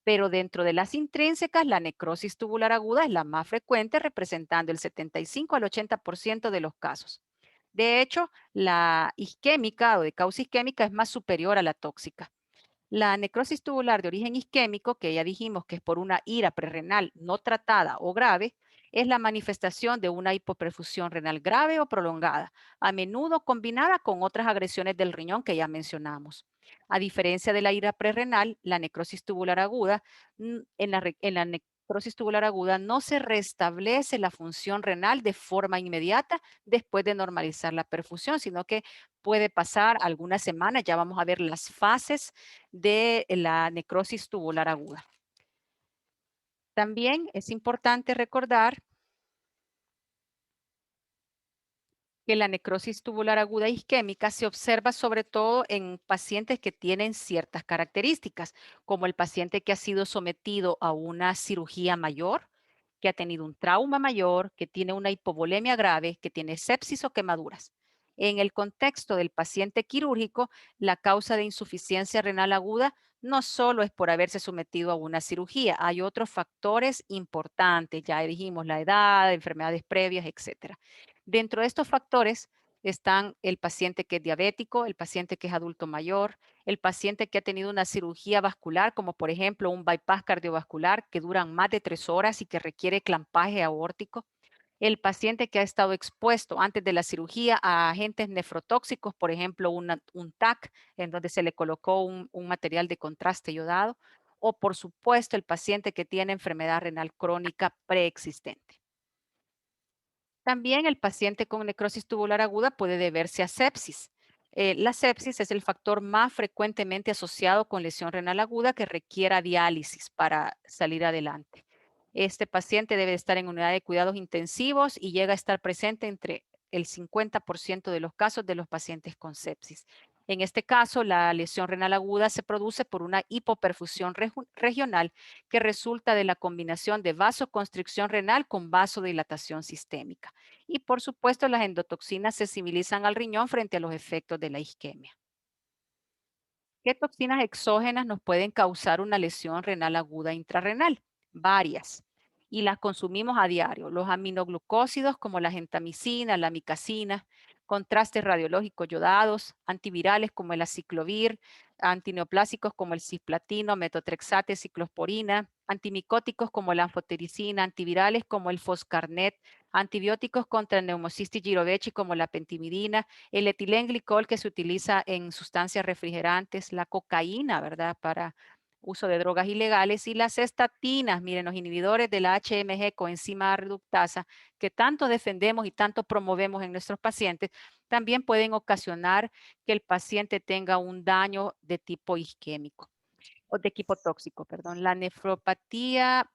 pero dentro de las intrínsecas, la necrosis tubular aguda es la más frecuente, representando el 75 al 80% de los casos. De hecho, la isquémica o de causa isquémica es más superior a la tóxica. La necrosis tubular de origen isquémico, que ya dijimos que es por una ira prerrenal no tratada o grave, es la manifestación de una hipoperfusión renal grave o prolongada, a menudo combinada con otras agresiones del riñón que ya mencionamos. A diferencia de la ira prerrenal, la necrosis tubular aguda, en la necrosis tubular aguda no se restablece la función renal de forma inmediata después de normalizar la perfusión, sino que puede pasar algunas semanas, ya vamos a ver las fases de la necrosis tubular aguda. También es importante recordar que la necrosis tubular aguda isquémica se observa sobre todo en pacientes que tienen ciertas características, como el paciente que ha sido sometido a una cirugía mayor, que ha tenido un trauma mayor, que tiene una hipovolemia grave, que tiene sepsis o quemaduras. En el contexto del paciente quirúrgico, la causa de insuficiencia renal aguda no solo es por haberse sometido a una cirugía, hay otros factores importantes, ya dijimos la edad, enfermedades previas, etcétera. Dentro de estos factores están el paciente que es diabético, el paciente que es adulto mayor, el paciente que ha tenido una cirugía vascular, como por ejemplo un bypass cardiovascular que duran más de 3 horas y que requiere clampaje aórtico, el paciente que ha estado expuesto antes de la cirugía a agentes nefrotóxicos, por ejemplo un TAC, en donde se le colocó un material de contraste iodado, o por supuesto el paciente que tiene enfermedad renal crónica preexistente. También el paciente con necrosis tubular aguda puede deberse a sepsis. La sepsis es el factor más frecuentemente asociado con lesión renal aguda que requiera diálisis para salir adelante. Este paciente debe estar en unidad de cuidados intensivos y llega a estar presente entre el 50% de los casos de los pacientes con sepsis. En este caso, la lesión renal aguda se produce por una hipoperfusión regional que resulta de la combinación de vasoconstricción renal con vasodilatación sistémica. Y por supuesto, las endotoxinas se civilizan al riñón frente a los efectos de la isquemia. ¿Qué toxinas exógenas nos pueden causar una lesión renal aguda intrarrenal? Varias. y las consumimos a diario. Los aminoglucósidos como la gentamicina, la micacina, contrastes radiológicos yodados, antivirales como el aciclovir, antineoplásicos como el cisplatino, metotrexate, ciclosporina, antimicóticos como la anfotericina, antivirales como el foscarnet, antibióticos contra el neumocistis girovecii como la pentimidina, el etilenglicol que se utiliza en sustancias refrigerantes, la cocaína, ¿verdad? Para uso de drogas ilegales y las estatinas, miren, los inhibidores de la HMG, coenzima reductasa, que tanto defendemos y tanto promovemos en nuestros pacientes, también pueden ocasionar que el paciente tenga un daño de tipo isquémico o de tipo tóxico, perdón. La nefropatía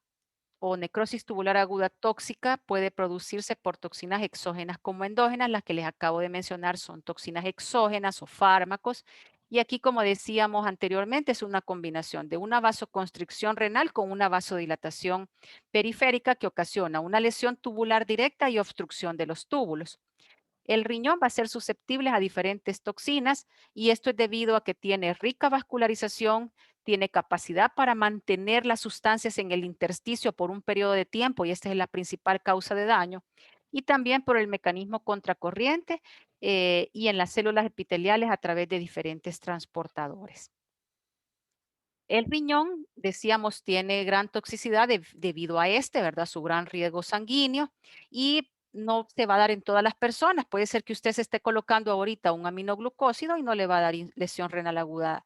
o necrosis tubular aguda tóxica puede producirse por toxinas exógenas como endógenas. Las que les acabo de mencionar son toxinas exógenas o fármacos. Y aquí, como decíamos anteriormente, es una combinación de una vasoconstricción renal con una vasodilatación periférica que ocasiona una lesión tubular directa y obstrucción de los túbulos. El riñón va a ser susceptible a diferentes toxinas y esto es debido a que tiene rica vascularización, tiene capacidad para mantener las sustancias en el intersticio por un periodo de tiempo y esta es la principal causa de daño. Y también por el mecanismo contracorriente y en las células epiteliales a través de diferentes transportadores. El riñón, decíamos, tiene gran toxicidad debido a ¿verdad? Su gran riesgo sanguíneo y no se va a dar en todas las personas. Puede ser que usted se esté colocando ahorita un aminoglucósido y no le va a dar lesión renal aguda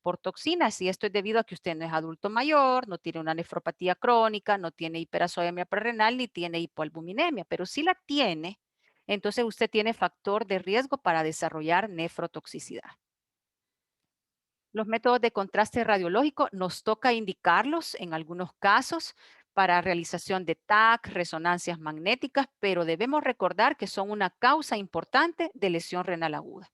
por toxinas. Y esto es debido a que usted no es adulto mayor, no tiene una nefropatía crónica, no tiene hiperazoemia prerrenal ni tiene hipoalbuminemia, pero si la tiene, entonces usted tiene factor de riesgo para desarrollar nefrotoxicidad. Los métodos de contraste radiológico nos toca indicarlos en algunos casos para realización de TAC, resonancias magnéticas, pero debemos recordar que son una causa importante de lesión renal aguda.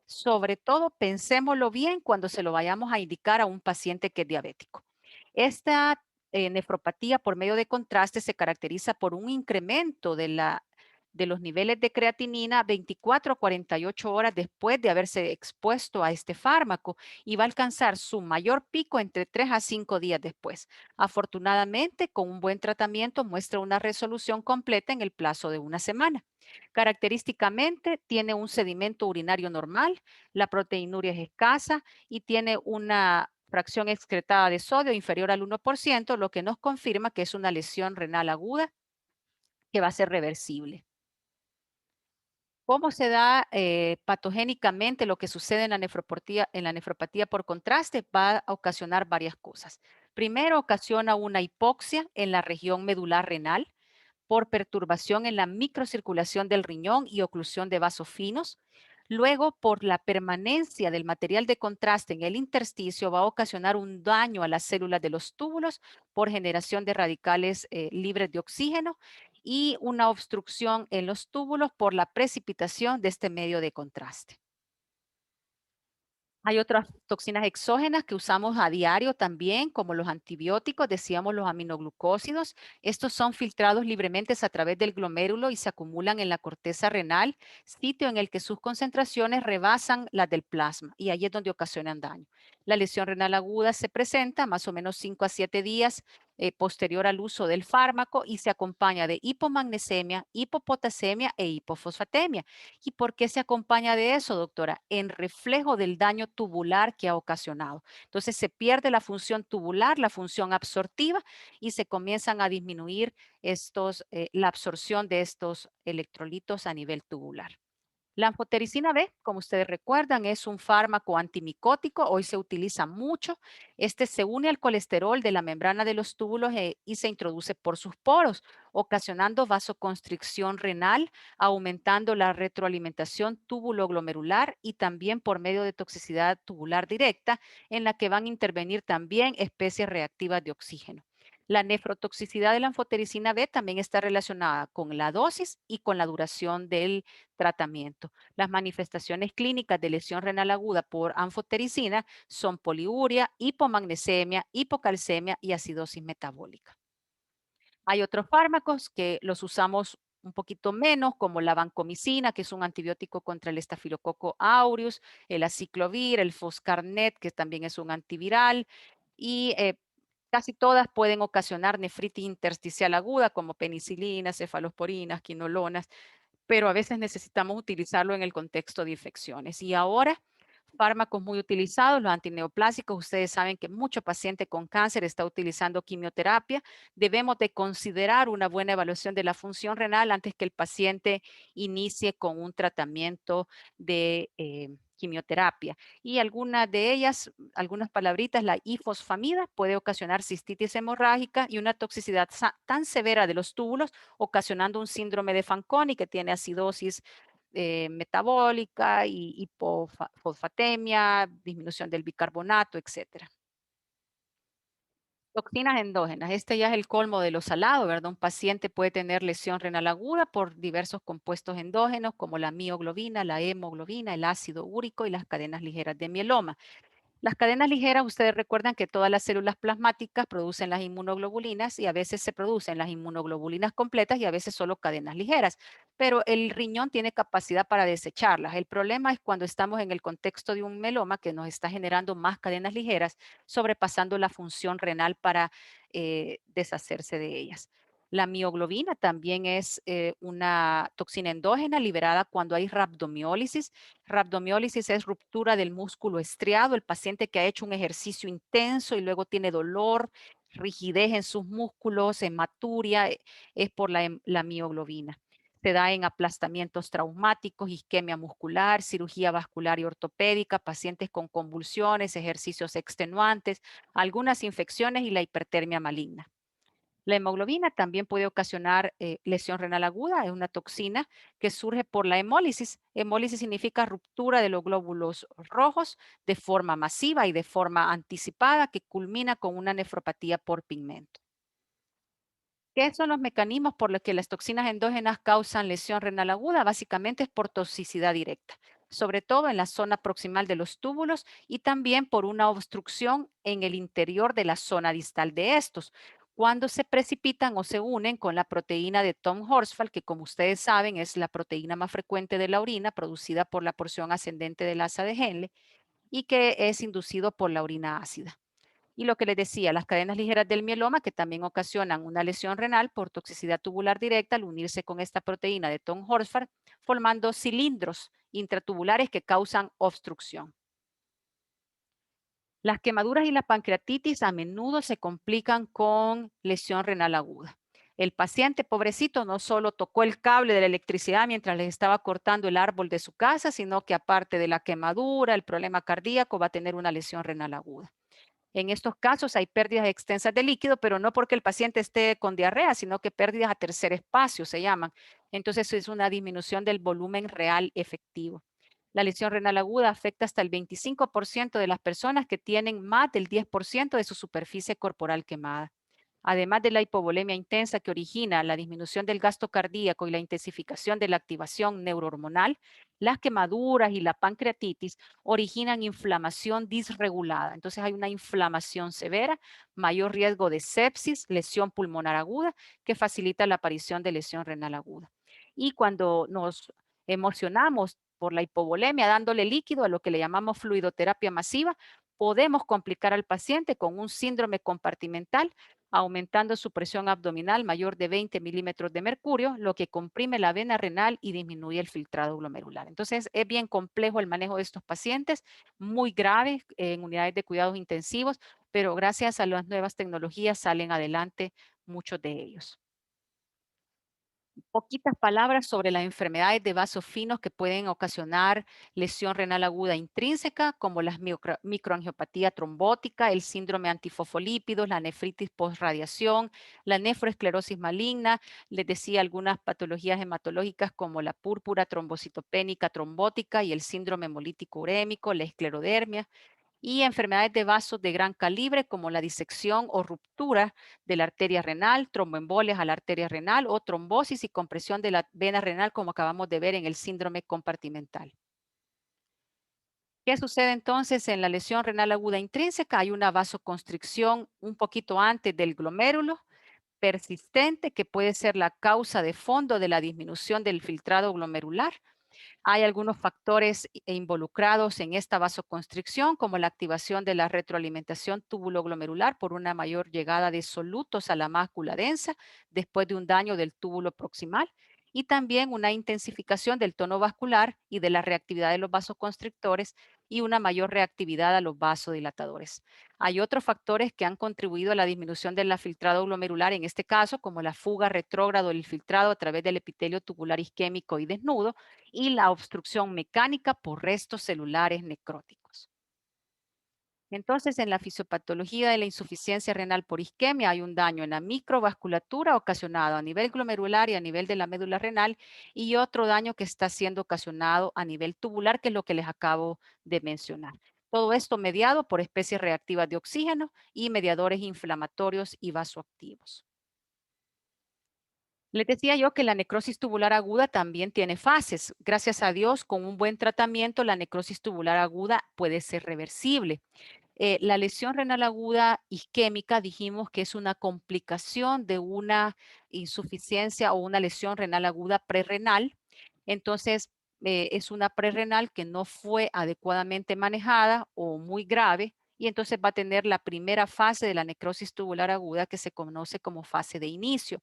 Sobre todo, pensémoslo bien cuando se lo vayamos a indicar a un paciente que es diabético. Esta nefropatía por medio de contraste se caracteriza por un incremento de los niveles de creatinina 24 a 48 horas después de haberse expuesto a este fármaco y va a alcanzar su mayor pico entre 3 a 5 días después. Afortunadamente, con un buen tratamiento muestra una resolución completa en el plazo de una semana. Característicamente tiene un sedimento urinario normal, la proteinuria es escasa y tiene una fracción excretada de sodio inferior al 1%, lo que nos confirma que es una lesión renal aguda que va a ser reversible. ¿Cómo se da patogénicamente lo que sucede en la nefropatía por contraste? Va a ocasionar varias cosas. Primero, ocasiona una hipoxia en la región medular renal por perturbación en la microcirculación del riñón y oclusión de vasos finos. Luego, por la permanencia del material de contraste en el intersticio, va a ocasionar un daño a las células de los túbulos por generación de radicales libres de oxígeno y una obstrucción en los túbulos por la precipitación de este medio de contraste. Hay otras toxinas exógenas que usamos a diario también, como los antibióticos, decíamos los aminoglucósidos. Estos son filtrados libremente a través del glomérulo y se acumulan en la corteza renal, sitio en el que sus concentraciones rebasan las del plasma y ahí es donde ocasionan daño. La lesión renal aguda se presenta más o menos 5 a 7 días posterior al uso del fármaco y se acompaña de hipomagnesemia, hipopotasemia e hipofosfatemia. ¿Y por qué se acompaña de eso, doctora? En reflejo del daño tubular que ha ocasionado. Entonces se pierde la función tubular, la función absortiva y se comienzan a disminuir la absorción de estos electrolitos a nivel tubular. La anfotericina B, como ustedes recuerdan, es un fármaco antimicótico. Hoy se utiliza mucho. Este se une al colesterol de la membrana de los túbulos y se introduce por sus poros, ocasionando vasoconstricción renal, aumentando la retroalimentación túbulo-glomerular y también por medio de toxicidad tubular directa, en la que van a intervenir también especies reactivas de oxígeno. La nefrotoxicidad de la anfotericina B también está relacionada con la dosis y con la duración del tratamiento. Las manifestaciones clínicas de lesión renal aguda por anfotericina son poliuria, hipomagnesemia, hipocalcemia y acidosis metabólica. Hay otros fármacos que los usamos un poquito menos, como la vancomicina, que es un antibiótico contra el estafilococo aureus, el aciclovir, el foscarnet, que también es un antiviral, y Casi todas pueden ocasionar nefritis intersticial aguda, como penicilinas, cefalosporinas, quinolonas, pero a veces necesitamos utilizarlo en el contexto de infecciones. Y ahora, fármacos muy utilizados, los antineoplásicos. Ustedes saben que mucho paciente con cáncer está utilizando quimioterapia. Debemos de considerar una buena evaluación de la función renal antes que el paciente inicie con un tratamiento de quimioterapia. Y algunas de ellas, algunas palabritas, la ifosfamida puede ocasionar cistitis hemorrágica y una toxicidad tan severa de los túbulos, ocasionando un síndrome de Fanconi que tiene acidosis metabólica y hipofosfatemia, disminución del bicarbonato, etcétera. Toxinas endógenas. Este ya es el colmo de lo salado, ¿verdad? Un paciente puede tener lesión renal aguda por diversos compuestos endógenos como la mioglobina, la hemoglobina, el ácido úrico y las cadenas ligeras de mieloma. Las cadenas ligeras, ustedes recuerdan que todas las células plasmáticas producen las inmunoglobulinas y a veces se producen las inmunoglobulinas completas y a veces solo cadenas ligeras, pero el riñón tiene capacidad para desecharlas. El problema es cuando estamos en el contexto de un meloma que nos está generando más cadenas ligeras, sobrepasando la función renal para deshacerse de ellas. La mioglobina también es una toxina endógena liberada cuando hay rhabdomiólisis. Rhabdomiólisis es ruptura del músculo estriado, el paciente que ha hecho un ejercicio intenso y luego tiene dolor, rigidez en sus músculos, hematuria, es por la mioglobina. Se da en aplastamientos traumáticos, isquemia muscular, cirugía vascular y ortopédica, pacientes con convulsiones, ejercicios extenuantes, algunas infecciones y la hipertermia maligna. La hemoglobina también puede ocasionar lesión renal aguda, es una toxina que surge por la hemólisis. Hemólisis significa ruptura de los glóbulos rojos de forma masiva y de forma anticipada que culmina con una nefropatía por pigmento. ¿Qué son los mecanismos por los que las toxinas endógenas causan lesión renal aguda? Básicamente es por toxicidad directa, sobre todo en la zona proximal de los túbulos y también por una obstrucción en el interior de la zona distal de estos, cuando se precipitan o se unen con la proteína de Tom Horsfall, que como ustedes saben es la proteína más frecuente de la orina producida por la porción ascendente del asa de Henle y que es inducido por la orina ácida. Y lo que les decía, las cadenas ligeras del mieloma que también ocasionan una lesión renal por toxicidad tubular directa al unirse con esta proteína de Tom Horsford, formando cilindros intratubulares que causan obstrucción. Las quemaduras y la pancreatitis a menudo se complican con lesión renal aguda. El paciente, pobrecito, no solo tocó el cable de la electricidad mientras les estaba cortando el árbol de su casa, sino que aparte de la quemadura, el problema cardíaco, va a tener una lesión renal aguda. En estos casos hay pérdidas extensas de líquido, pero no porque el paciente esté con diarrea, sino que pérdidas a tercer espacio se llaman. Entonces es una disminución del volumen real efectivo. La lesión renal aguda afecta hasta el 25% de las personas que tienen más del 10% de su superficie corporal quemada. Además de la hipovolemia intensa que origina la disminución del gasto cardíaco y la intensificación de la activación neurohormonal, las quemaduras y la pancreatitis originan inflamación disregulada. Entonces hay una inflamación severa, mayor riesgo de sepsis, lesión pulmonar aguda, que facilita la aparición de lesión renal aguda. Y cuando nos emocionamos por la hipovolemia dándole líquido a lo que le llamamos fluidoterapia masiva, podemos complicar al paciente con un síndrome compartimental aumentando su presión abdominal mayor de 20 milímetros de mercurio, lo que comprime la vena renal y disminuye el filtrado glomerular. Entonces, es bien complejo el manejo de estos pacientes, muy graves en unidades de cuidados intensivos, pero gracias a las nuevas tecnologías salen adelante muchos de ellos. Poquitas palabras sobre las enfermedades de vasos finos que pueden ocasionar lesión renal aguda intrínseca, como la microangiopatía trombótica, el síndrome antifosfolípidos, la nefritis postradiación, la nefroesclerosis maligna, les decía algunas patologías hematológicas como la púrpura trombocitopénica trombótica y el síndrome hemolítico urémico, la esclerodermia y enfermedades de vasos de gran calibre como la disección o ruptura de la arteria renal, tromboembolias a la arteria renal o trombosis y compresión de la vena renal como acabamos de ver en el síndrome compartimental. ¿Qué sucede entonces en la lesión renal aguda intrínseca? Hay una vasoconstricción un poquito antes del glomérulo persistente que puede ser la causa de fondo de la disminución del filtrado glomerular. Hay algunos factores involucrados en esta vasoconstricción, como la activación de la retroalimentación túbulo-glomerular por una mayor llegada de solutos a la mácula densa después de un daño del túbulo proximal y también una intensificación del tono vascular y de la reactividad de los vasoconstrictores y una mayor reactividad a los vasodilatadores. Hay otros factores que han contribuido a la disminución del filtrado glomerular, en este caso, como la fuga retrógrado del filtrado a través del epitelio tubular isquémico y desnudo, y la obstrucción mecánica por restos celulares necróticos. Entonces, en la fisiopatología de la insuficiencia renal por isquemia hay un daño en la microvasculatura ocasionado a nivel glomerular y a nivel de la médula renal y otro daño que está siendo ocasionado a nivel tubular, que es lo que les acabo de mencionar. Todo esto mediado por especies reactivas de oxígeno y mediadores inflamatorios y vasoactivos. Les decía yo que la necrosis tubular aguda también tiene fases. Gracias a Dios, con un buen tratamiento, la necrosis tubular aguda puede ser reversible. La lesión renal aguda isquémica dijimos que es una complicación de una insuficiencia o una lesión renal aguda prerrenal. Entonces, es una prerrenal que no fue adecuadamente manejada o muy grave y entonces va a tener la primera fase de la necrosis tubular aguda que se conoce como fase de inicio.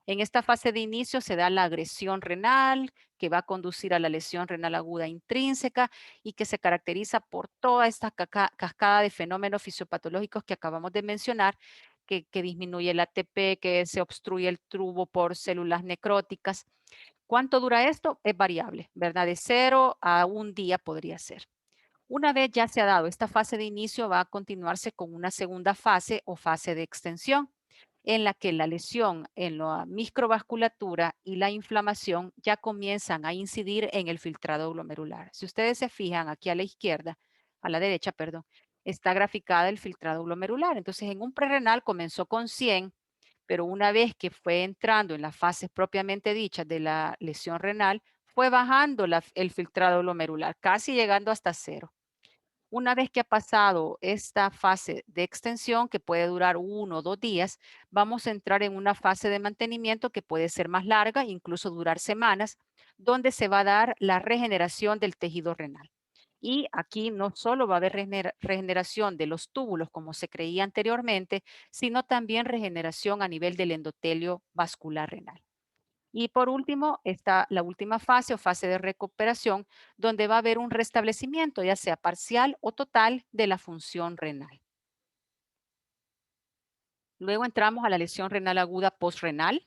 En esta fase de inicio se da la agresión renal que va a conducir a la lesión renal aguda intrínseca y que se caracteriza por toda esta cascada de fenómenos fisiopatológicos que acabamos de mencionar, que disminuye el ATP, que se obstruye el tubo por células necróticas. ¿Cuánto dura esto? Es variable, ¿verdad? De 0 a 1 día podría ser. Una vez ya se ha dado esta fase de inicio, va a continuarse con una segunda fase o fase de extensión, en la que la lesión en la microvasculatura y la inflamación ya comienzan a incidir en el filtrado glomerular. Si ustedes se fijan aquí a la izquierda, a la derecha, perdón, está graficada el filtrado glomerular. Entonces, en un prerrenal comenzó con 100, pero una vez que fue entrando en las fases propiamente dichas de la lesión renal, fue bajando el filtrado glomerular, casi llegando hasta 0. Una vez que ha pasado esta fase de extensión, que puede durar 1 o 2 días, vamos a entrar en una fase de mantenimiento que puede ser más larga, incluso durar semanas, donde se va a dar la regeneración del tejido renal. Y aquí no solo va a haber regeneración de los túbulos como se creía anteriormente, sino también regeneración a nivel del endotelio vascular renal. Y por último, está la última fase o fase de recuperación, donde va a haber un restablecimiento, ya sea parcial o total, de la función renal. Luego entramos a la lesión renal aguda postrenal.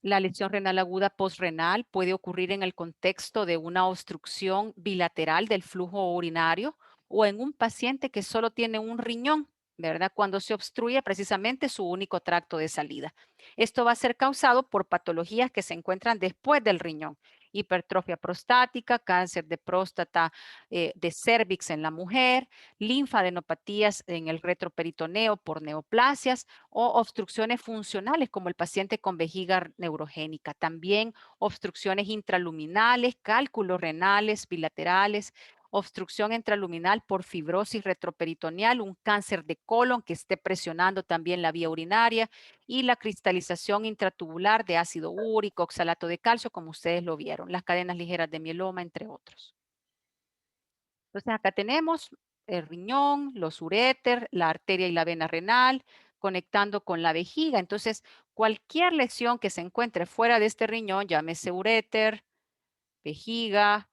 La lesión renal aguda postrenal puede ocurrir en el contexto de una obstrucción bilateral del flujo urinario o en un paciente que solo tiene un riñón, ¿verdad? Cuando se obstruye precisamente su único tracto de salida. Esto va a ser causado por patologías que se encuentran después del riñón: hipertrofia prostática, cáncer de próstata, de cervix en la mujer, linfadenopatías en el retroperitoneo por neoplasias o obstrucciones funcionales como el paciente con vejiga neurogénica. También obstrucciones intraluminales, cálculos renales bilaterales, obstrucción intraluminal por fibrosis retroperitoneal, un cáncer de colon que esté presionando también la vía urinaria y la cristalización intratubular de ácido úrico, oxalato de calcio, como ustedes lo vieron, las cadenas ligeras de mieloma, entre otros. Entonces acá tenemos el riñón, los uréter, la arteria y la vena renal, conectando con la vejiga. Entonces, cualquier lesión que se encuentre fuera de este riñón, llámese uréter, vejiga,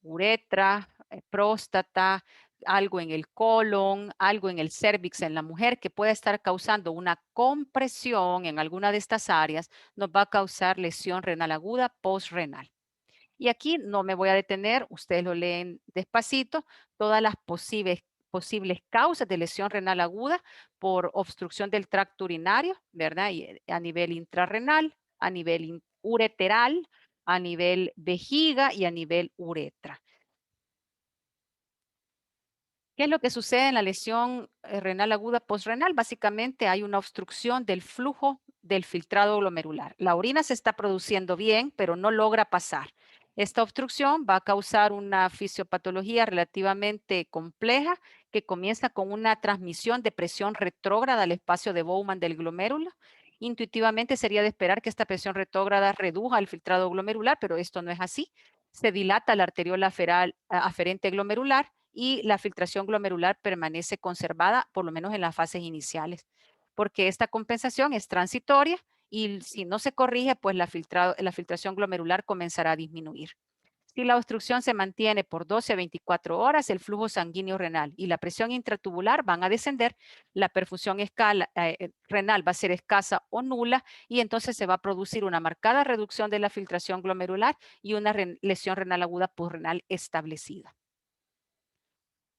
uretra, próstata, algo en el colon, algo en el cervix en la mujer que pueda estar causando una compresión en alguna de estas áreas, nos va a causar lesión renal aguda postrenal. Y aquí no me voy a detener, ustedes lo leen despacito, todas las posibles causas de lesión renal aguda por obstrucción del tracto urinario, ¿verdad? Y a nivel intrarrenal, a nivel ureteral, a nivel vejiga y a nivel uretra. ¿Qué es lo que sucede en la lesión renal aguda postrenal? Básicamente hay una obstrucción del flujo del filtrado glomerular. La orina se está produciendo bien, pero no logra pasar. Esta obstrucción va a causar una fisiopatología relativamente compleja que comienza con una transmisión de presión retrógrada al espacio de Bowman del glomérulo. Intuitivamente sería de esperar que esta presión retrógrada reduja el filtrado glomerular, pero esto no es así. se dilata la arteriola aferente glomerular y la filtración glomerular permanece conservada, por lo menos en las fases iniciales, porque esta compensación es transitoria y si no se corrige, pues la filtración glomerular comenzará a disminuir. Si la obstrucción se mantiene por 12 a 24 horas, el flujo sanguíneo renal y la presión intratubular van a descender, la perfusión renal va a ser escasa o nula y entonces se va a producir una marcada reducción de la filtración glomerular y una lesión renal aguda posrenal establecida.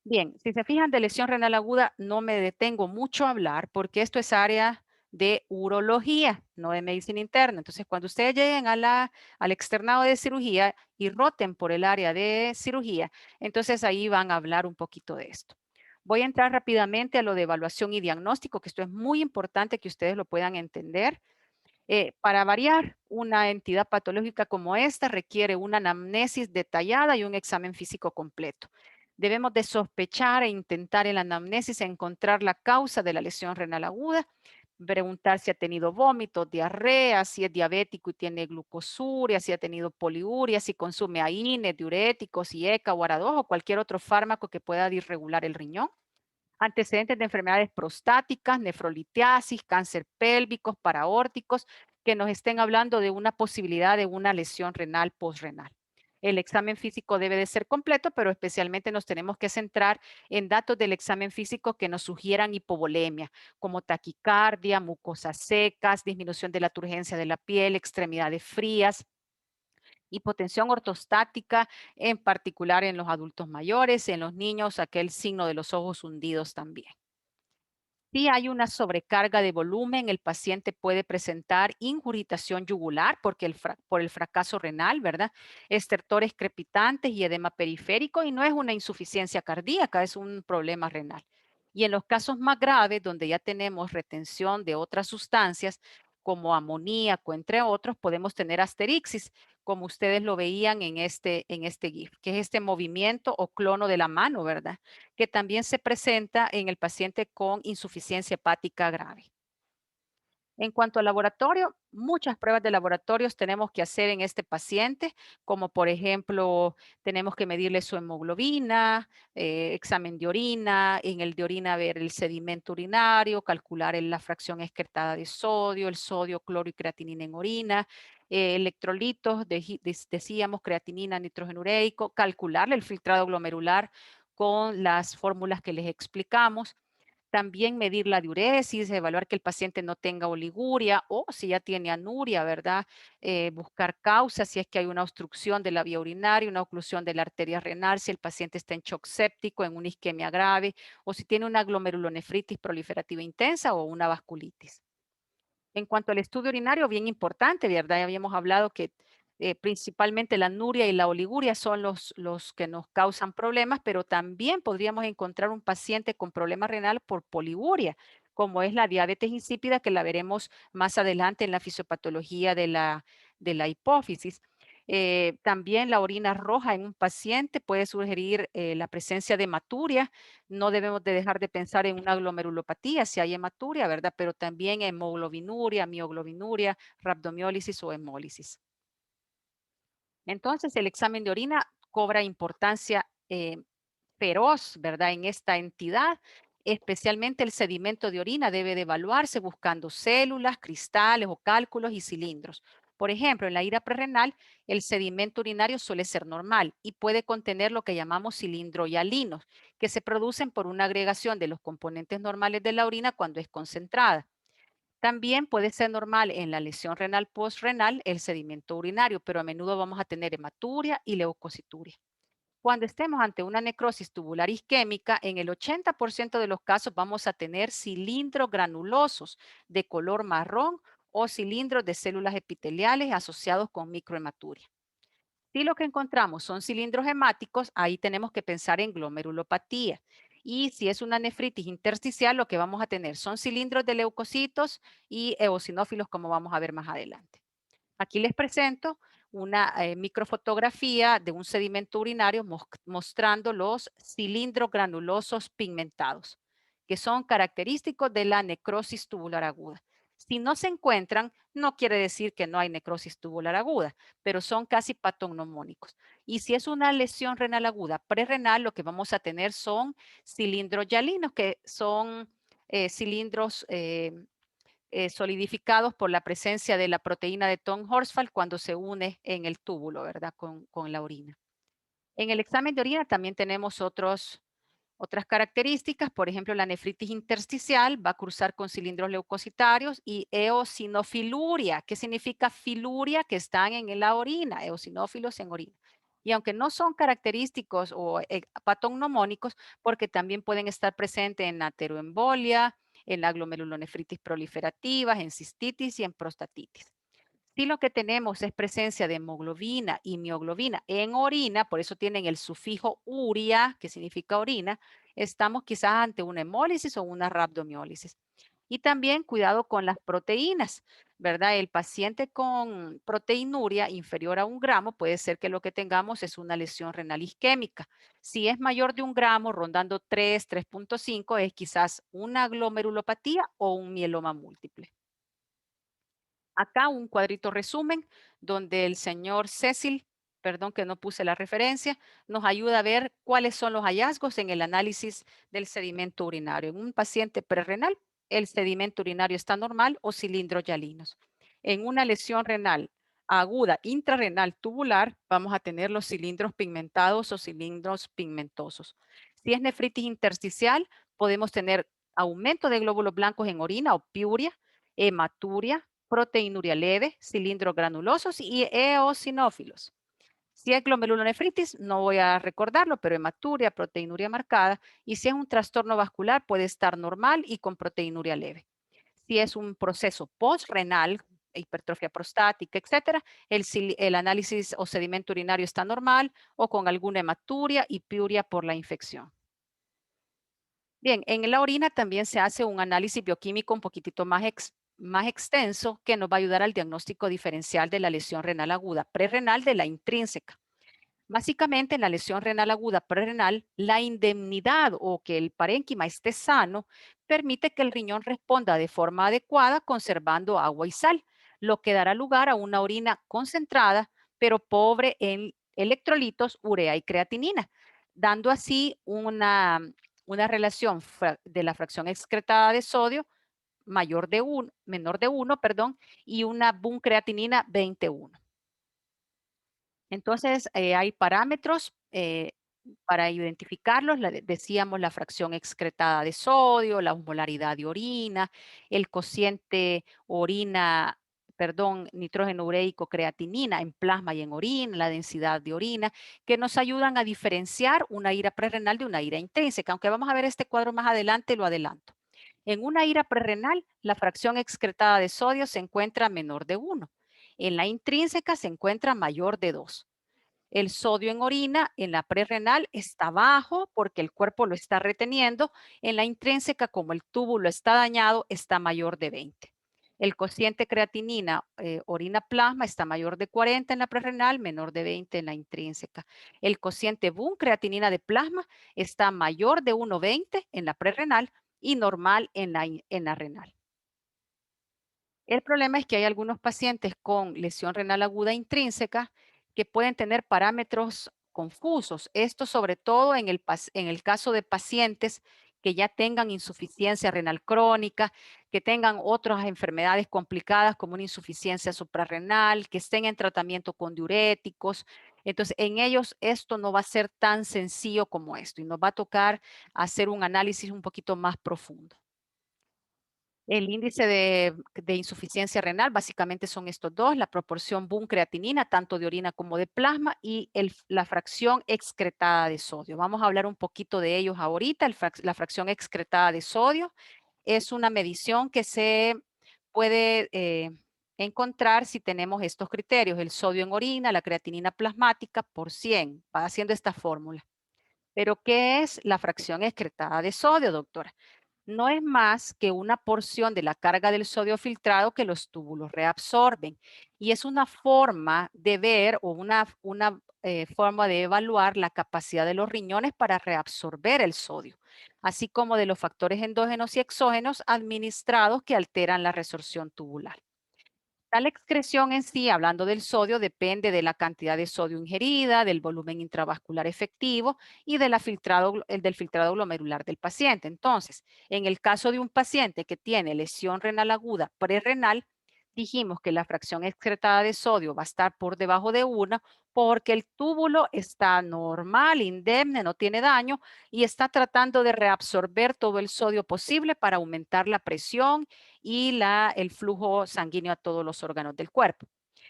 Bien, si se fijan de lesión renal aguda, no me detengo mucho a hablar porque esto es área de urología, no de medicina interna. Entonces, cuando ustedes lleguen al externado de cirugía y roten por el área de cirugía, entonces ahí van a hablar un poquito de esto. Voy a entrar rápidamente a lo de evaluación y diagnóstico, que esto es muy importante que ustedes lo puedan entender. Para variar, una entidad patológica como esta requiere una anamnesis detallada y un examen físico completo. Debemos de sospechar e intentar en la anamnesis encontrar la causa de la lesión renal aguda, preguntar si ha tenido vómitos, diarrea, si es diabético y tiene glucosuria, si ha tenido poliuria, si consume AINES, diuréticos, IECA o ARA2 o cualquier otro fármaco que pueda disregular el riñón. Antecedentes de enfermedades prostáticas, nefrolitiasis, cáncer pélvicos, paraórticos, que nos estén hablando de una posibilidad de una lesión renal postrenal. El examen físico debe de ser completo, pero especialmente nos tenemos que centrar en datos del examen físico que nos sugieran hipovolemia, como taquicardia, mucosas secas, disminución de la turgencia de la piel, extremidades frías, hipotensión ortostática, en particular en los adultos mayores, en los niños, aquel signo de los ojos hundidos también. Si hay una sobrecarga de volumen, el paciente puede presentar ingurgitación yugular por el fracaso renal, ¿verdad? Estertores crepitantes y edema periférico y no es una insuficiencia cardíaca, es un problema renal. Y en los casos más graves, donde ya tenemos retención de otras sustancias como amoníaco, entre otros, podemos tener asterixis, como ustedes lo veían en este GIF, que es este movimiento o clono de la mano, ¿verdad? Que también se presenta en el paciente con insuficiencia hepática grave. En cuanto al laboratorio, muchas pruebas de laboratorios tenemos que hacer en este paciente, como por ejemplo, tenemos que medirle su hemoglobina, examen de orina, en el de orina ver el sedimento urinario, calcular la fracción excretada de sodio, el sodio, cloro y creatinina en orina, electrolitos, decíamos creatinina, nitrógeno ureico, calcularle el filtrado glomerular con las fórmulas que les explicamos. También medir la diuresis, evaluar que el paciente no tenga oliguria o si ya tiene anuria, ¿verdad? Buscar causas, si es que hay una obstrucción de la vía urinaria, una oclusión de la arteria renal, si el paciente está en shock séptico, en una isquemia grave o si tiene una glomerulonefritis proliferativa intensa o una vasculitis. En cuanto al estudio urinario, bien importante, ¿verdad? Ya habíamos hablado que principalmente la anuria y la oliguria son los que nos causan problemas, pero también podríamos encontrar un paciente con problema renal por poliuria, como es la diabetes insípida, que la veremos más adelante en la fisiopatología de la hipófisis. También la orina roja en un paciente puede sugerir la presencia de hematuria. No debemos de dejar de pensar en una glomerulopatía si hay hematuria, ¿verdad? Pero también hemoglobinuria, mioglobinuria, rhabdomiólisis o hemólisis. Entonces, el examen de orina cobra importancia feroz, ¿verdad? En esta entidad, especialmente el sedimento de orina debe de evaluarse buscando células, cristales o cálculos y cilindros. Por ejemplo, en la ira prerrenal, el sedimento urinario suele ser normal y puede contener lo que llamamos cilindrohialinos, que se producen por una agregación de los componentes normales de la orina cuando es concentrada. También puede ser normal en la lesión renal postrenal el sedimento urinario, pero a menudo vamos a tener hematuria y leucocituria. Cuando estemos ante una necrosis tubular isquémica, en el 80% de los casos vamos a tener cilindros granulosos de color marrón o cilindros de células epiteliales asociados con microhematuria. Si lo que encontramos son cilindros hemáticos, ahí tenemos que pensar en glomerulopatía. Y si es una nefritis intersticial, lo que vamos a tener son cilindros de leucocitos y eosinófilos, como vamos a ver más adelante. Aquí les presento una microfotografía de un sedimento urinario mostrando los cilindros granulosos pigmentados, que son característicos de la necrosis tubular aguda. Si no se encuentran, no quiere decir que no hay necrosis tubular aguda, pero son casi patognomónicos. Y si es una lesión renal aguda prerrenal, lo que vamos a tener son cilindros yalinos, que son cilindros solidificados por la presencia de la proteína de Thom-Horsfall cuando se une en el túbulo, ¿verdad? Con la orina. En el examen de orina también tenemos otras características, por ejemplo, la nefritis intersticial va a cruzar con cilindros leucocitarios y eosinofiluria. ¿Qué significa filuria? Que están en la orina, eosinófilos en orina. Y aunque no son característicos o patognomónicos, porque también pueden estar presentes en ateroembolia, en la glomerulonefritis proliferativa, en cistitis y en prostatitis. Si lo que tenemos es presencia de hemoglobina y mioglobina en orina, por eso tienen el sufijo uria, que significa orina, estamos quizás ante una hemólisis o una rhabdomiólisis. Y también cuidado con las proteínas, ¿verdad? El paciente con proteinuria inferior a 1 gramo puede ser que lo que tengamos es una lesión renal isquémica. Si es mayor de 1 gramo, rondando 3, 3.5, es quizás una glomerulopatía o un mieloma múltiple. Acá un cuadrito resumen donde el señor Cecil, perdón que no puse la referencia, nos ayuda a ver cuáles son los hallazgos en el análisis del sedimento urinario. En un paciente prerrenal, el sedimento urinario está normal o cilindros yalinos. En una lesión renal aguda intrarrenal tubular, vamos a tener los cilindros pigmentados o cilindros pigmentosos. Si es nefritis intersticial, podemos tener aumento de glóbulos blancos en orina o piuria, hematuria, proteinuria leve, cilindros granulosos y eosinófilos. Si es glomerulonefritis, no voy a recordarlo, pero hematuria, proteinuria marcada. Y si es un trastorno vascular, puede estar normal y con proteinuria leve. Si es un proceso postrenal, hipertrofia prostática, etcétera, el análisis o sedimento urinario está normal o con alguna hematuria y piuria por la infección. Bien, en la orina también se hace un análisis bioquímico un poquitito más extenso que nos va a ayudar al diagnóstico diferencial de la lesión renal aguda prerrenal de la intrínseca. Básicamente, en la lesión renal aguda prerrenal, la indemnidad o que el parénquima esté sano permite que el riñón responda de forma adecuada conservando agua y sal, lo que dará lugar a una orina concentrada, pero pobre en electrolitos, urea y creatinina, dando así una relación de la fracción excretada de sodio menor de 1, perdón, y una buncreatinina 21. Entonces, hay parámetros para identificarlos. Decíamos la fracción excretada de sodio, la osmolaridad de orina, el cociente orina, perdón, nitrógeno ureico, creatinina en plasma y en orina, la densidad de orina, que nos ayudan a diferenciar una ira prerrenal de una ira intrínseca. Aunque vamos a ver este cuadro más adelante, lo adelanto. En una ira prerrenal, la fracción excretada de sodio se encuentra menor de 1. En la intrínseca se encuentra mayor de 2. El sodio en orina en la prerrenal está bajo porque el cuerpo lo está reteniendo. En la intrínseca, como el túbulo está dañado, está mayor de 20. El cociente creatinina orina plasma está mayor de 40 en la prerrenal, menor de 20 en la intrínseca. El cociente BUN creatinina de plasma está mayor de 1,20 en la prerrenal y normal en la renal. El problema es que hay algunos pacientes con lesión renal aguda intrínseca que pueden tener parámetros confusos. Esto sobre todo en el caso de pacientes que ya tengan insuficiencia renal crónica, que tengan otras enfermedades complicadas como una insuficiencia suprarrenal, que estén en tratamiento con diuréticos. Entonces, en ellos esto no va a ser tan sencillo como esto y nos va a tocar hacer un análisis un poquito más profundo. El índice de insuficiencia renal básicamente son estos dos, la proporción BUN-creatinina, tanto de orina como de plasma, y la fracción excretada de sodio. Vamos a hablar un poquito de ellos ahorita. La fracción excretada de sodio es una medición que se puede encontrar si tenemos estos criterios, el sodio en orina, la creatinina plasmática por 100, va haciendo esta fórmula. Pero, ¿qué es la fracción excretada de sodio, doctora? No es más que una porción de la carga del sodio filtrado que los túbulos reabsorben. Y es una forma de ver o forma de evaluar la capacidad de los riñones para reabsorber el sodio, así como de los factores endógenos y exógenos administrados que alteran la resorción tubular. Tal excreción en sí, hablando del sodio, depende de la cantidad de sodio ingerida, del volumen intravascular efectivo y de del filtrado glomerular del paciente. Entonces, en el caso de un paciente que tiene lesión renal aguda prerrenal, dijimos que la fracción excretada de sodio va a estar por debajo de 1 porque el túbulo está normal, indemne, no tiene daño y está tratando de reabsorber todo el sodio posible para aumentar la presión y el flujo sanguíneo a todos los órganos del cuerpo.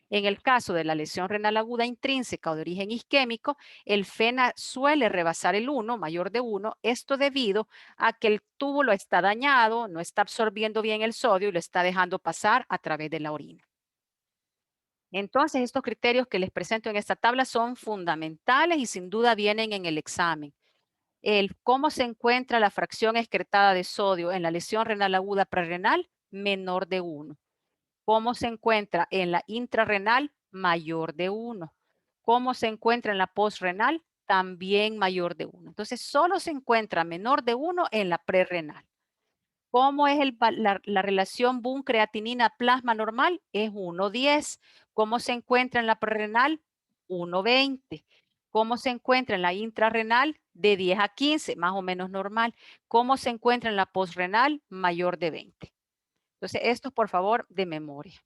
En el caso de la lesión renal aguda intrínseca o de origen isquémico, el FENA suele rebasar el 1, mayor de 1, esto debido a que el túbulo está dañado, no está absorbiendo bien el sodio y lo está dejando pasar a través de la orina. Entonces, estos criterios que les presento en esta tabla son fundamentales y sin duda vienen en el examen. El cómo se encuentra la fracción excretada de sodio en la lesión renal aguda prerrenal, menor de 1. Cómo se encuentra en la intrarrenal, mayor de 1. Cómo se encuentra en la postrenal, también mayor de 1. Entonces, solo se encuentra menor de 1 en la prerrenal. ¿Cómo es la relación Boone-creatinina-plasma normal? Es 1:10. ¿Cómo se encuentra en la prerrenal? 1:20. ¿Cómo se encuentra en la intrarrenal? De 10 a 15, más o menos normal. ¿Cómo se encuentra en la postrenal? Mayor de 20. Entonces, esto por favor de memoria.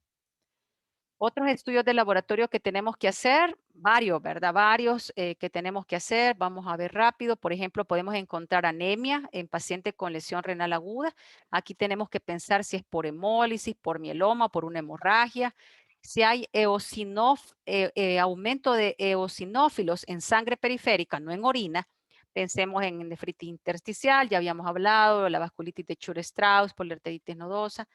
Otros estudios de laboratorio que tenemos que hacer, varios, ¿verdad? Varios que tenemos que hacer. Vamos a ver rápido. Por ejemplo, podemos encontrar anemia en pacientes con lesión renal aguda. Aquí tenemos que pensar si es por hemólisis, por mieloma, por una hemorragia. Si hay aumento de eosinófilos en sangre periférica, no en orina, pensemos en nefritis intersticial, ya habíamos hablado, la vasculitis de Church-Strauss, poliarteritis nodosa.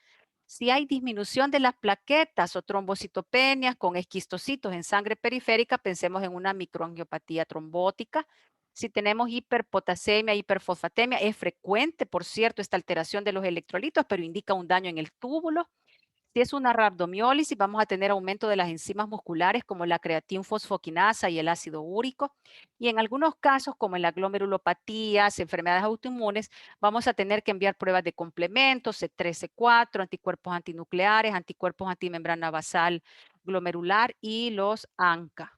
Si hay disminución de las plaquetas o trombocitopenias con esquistocitos en sangre periférica, pensemos en una microangiopatía trombótica. Si tenemos hiperpotasemia, hiperfosfatemia, es frecuente, por cierto, esta alteración de los electrolitos, pero indica un daño en el túbulo. Si es una rhabdomiólisis, vamos a tener aumento de las enzimas musculares como la creatinfosfoquinasa y el ácido úrico. Y en algunos casos, como en la glomerulopatías, enfermedades autoinmunes, vamos a tener que enviar pruebas de complementos, C3, C4, anticuerpos antinucleares, anticuerpos antimembrana basal glomerular y los ANCA.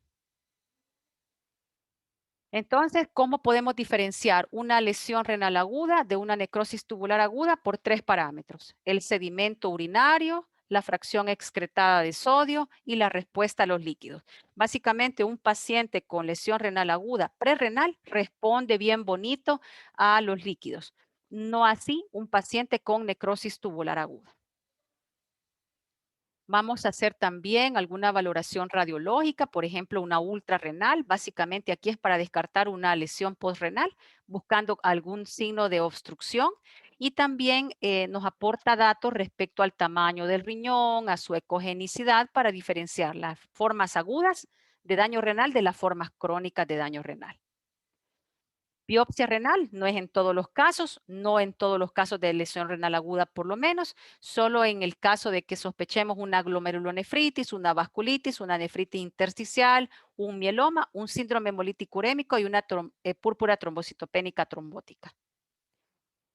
Entonces, ¿cómo podemos diferenciar una lesión renal aguda de una necrosis tubular aguda? Por 3 parámetros: el sedimento urinario, la fracción excretada de sodio y la respuesta a los líquidos. Básicamente, un paciente con lesión renal aguda prerrenal responde bien bonito a los líquidos. No así un paciente con necrosis tubular aguda. Vamos a hacer también alguna valoración radiológica, por ejemplo, una ultrarrenal. Básicamente aquí es para descartar una lesión postrenal, buscando algún signo de obstrucción. Y también nos aporta datos respecto al tamaño del riñón, a su ecogenicidad, para diferenciar las formas agudas de daño renal de las formas crónicas de daño renal. Biopsia renal no es en todos los casos, no en todos los casos de lesión renal aguda por lo menos, solo en el caso de que sospechemos una glomerulonefritis, una vasculitis, una nefritis intersticial, un mieloma, un síndrome hemolítico urémico y una púrpura trombocitopénica trombótica.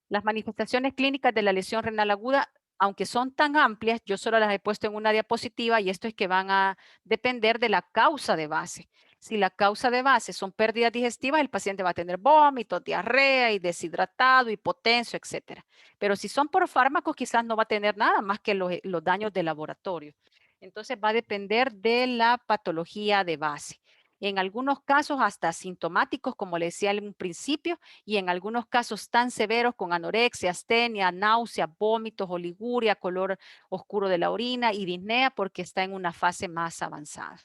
Las manifestaciones clínicas de la lesión renal aguda, aunque son tan amplias, yo solo las he puesto en una diapositiva y esto es que van a depender de la causa de base. Si la causa de base son pérdidas digestivas, el paciente va a tener vómitos, diarrea y deshidratado, hipotenso, etcétera. Pero si son por fármacos, quizás no va a tener nada más que los daños de laboratorio. Entonces va a depender de la patología de base. En algunos casos hasta asintomáticos, como le decía en un principio, y en algunos casos tan severos con anorexia, astenia, náusea, vómitos, oliguria, color oscuro de la orina y disnea porque está en una fase más avanzada.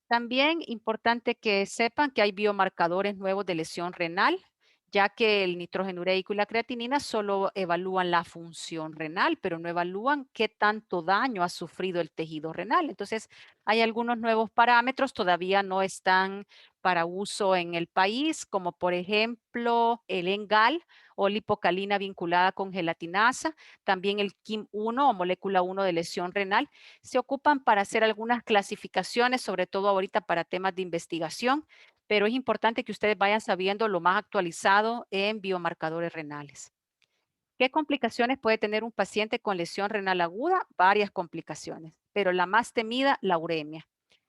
También importante que sepan que hay biomarcadores nuevos de lesión renal, ya que el nitrógeno ureico y la creatinina solo evalúan la función renal, pero no evalúan qué tanto daño ha sufrido el tejido renal. Entonces, hay algunos nuevos parámetros, todavía no están para uso en el país, como por ejemplo el Engal o lipocalina vinculada con gelatinasa, también el KIM-1 o molécula 1 de lesión renal. Se ocupan para hacer algunas clasificaciones, sobre todo ahorita para temas de investigación, pero es importante que ustedes vayan sabiendo lo más actualizado en biomarcadores renales. ¿Qué complicaciones puede tener un paciente con lesión renal aguda? Varias complicaciones, pero la más temida, la uremia.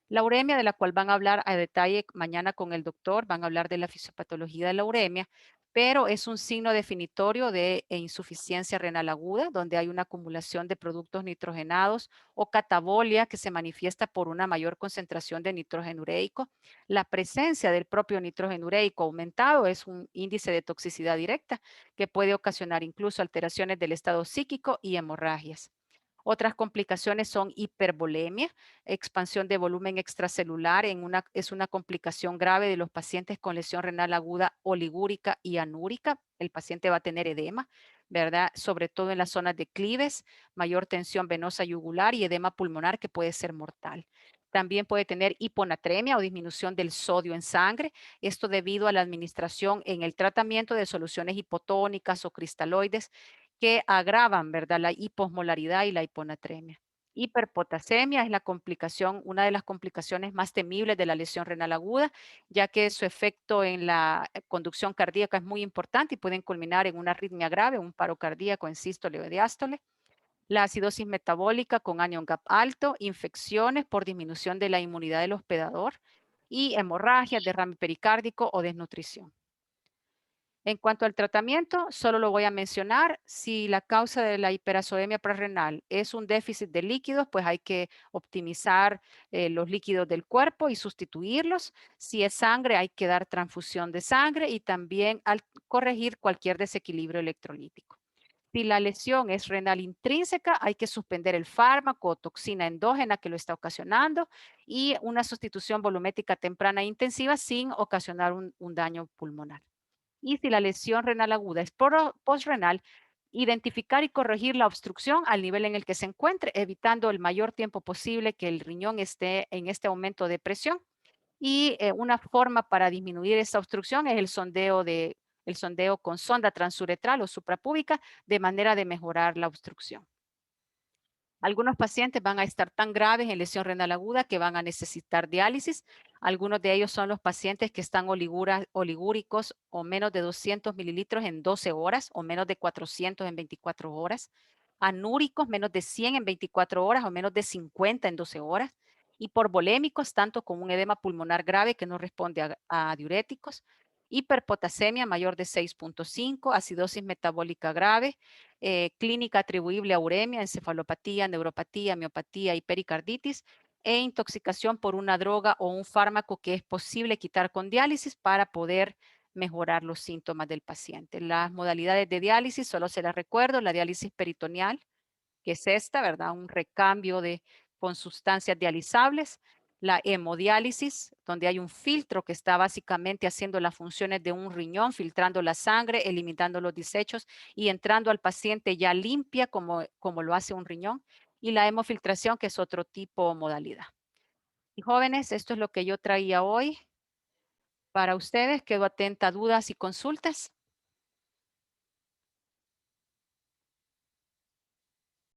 La uremia, de la cual van a hablar a detalle mañana con el doctor, van a hablar de la fisiopatología de la uremia, pero es un signo definitorio de insuficiencia renal aguda, donde hay una acumulación de productos nitrogenados o catabolia que se manifiesta por una mayor concentración de nitrógeno ureico. La presencia del propio nitrógeno ureico aumentado es un índice de toxicidad directa que puede ocasionar incluso alteraciones del estado psíquico y hemorragias. Otras complicaciones son hipervolemia, expansión de volumen extracelular, es una complicación grave de los pacientes con lesión renal aguda oligúrica y anúrica. El paciente va a tener edema, ¿verdad? Sobre todo en las zonas de declives, mayor tensión venosa yugular y edema pulmonar que puede ser mortal. También puede tener hiponatremia o disminución del sodio en sangre, esto debido a la administración en el tratamiento de soluciones hipotónicas o cristaloides que agravan, ¿verdad?, la hiposmolaridad y la hiponatremia. Hiperpotasemia es la complicación, una de las complicaciones más temibles de la lesión renal aguda, ya que su efecto en la conducción cardíaca es muy importante y pueden culminar en una arritmia grave, un paro cardíaco en sístole o diástole. La acidosis metabólica con anion gap alto, infecciones por disminución de la inmunidad del hospedador y hemorragia, derrame pericárdico o desnutrición. En cuanto al tratamiento, solo lo voy a mencionar. Si la causa de la hiperazoemia prarrenal es un déficit de líquidos, pues hay que optimizar los líquidos del cuerpo y sustituirlos. Si es sangre, hay que dar transfusión de sangre y también al corregir cualquier desequilibrio electrolítico. Si la lesión es renal intrínseca, hay que suspender el fármaco o toxina endógena que lo está ocasionando y una sustitución volumétrica temprana e intensiva sin ocasionar un daño pulmonar. Y si la lesión renal aguda es postrenal, identificar y corregir la obstrucción al nivel en el que se encuentre, evitando el mayor tiempo posible que el riñón esté en este aumento de presión. Y una forma para disminuir esa obstrucción es el sondeo con sonda transuretral o suprapúbica de manera de mejorar la obstrucción. Algunos pacientes van a estar tan graves en lesión renal aguda que van a necesitar diálisis. Algunos de ellos son los pacientes que están oligúricos o menos de 200 mililitros en 12 horas o menos de 400 en 24 horas. Anúricos menos de 100 en 24 horas o menos de 50 en 12 horas. Hiporvolémicos, tanto con un edema pulmonar grave que no responde a diuréticos. Hiperpotasemia mayor de 6,5, acidosis metabólica grave, clínica atribuible a uremia, encefalopatía, neuropatía, miopatía y pericarditis, e intoxicación por una droga o un fármaco que es posible quitar con diálisis para poder mejorar los síntomas del paciente. Las modalidades de diálisis, solo se las recuerdo, la diálisis peritoneal, que es esta, ¿verdad? Un recambio con sustancias dializables. La hemodiálisis, donde hay un filtro que está básicamente haciendo las funciones de un riñón, filtrando la sangre, eliminando los desechos y entrando al paciente ya limpia como lo hace un riñón. Y la hemofiltración, que es otro tipo de modalidad. Y jóvenes, esto es lo que yo traía hoy para ustedes. Quedo atenta a dudas y consultas.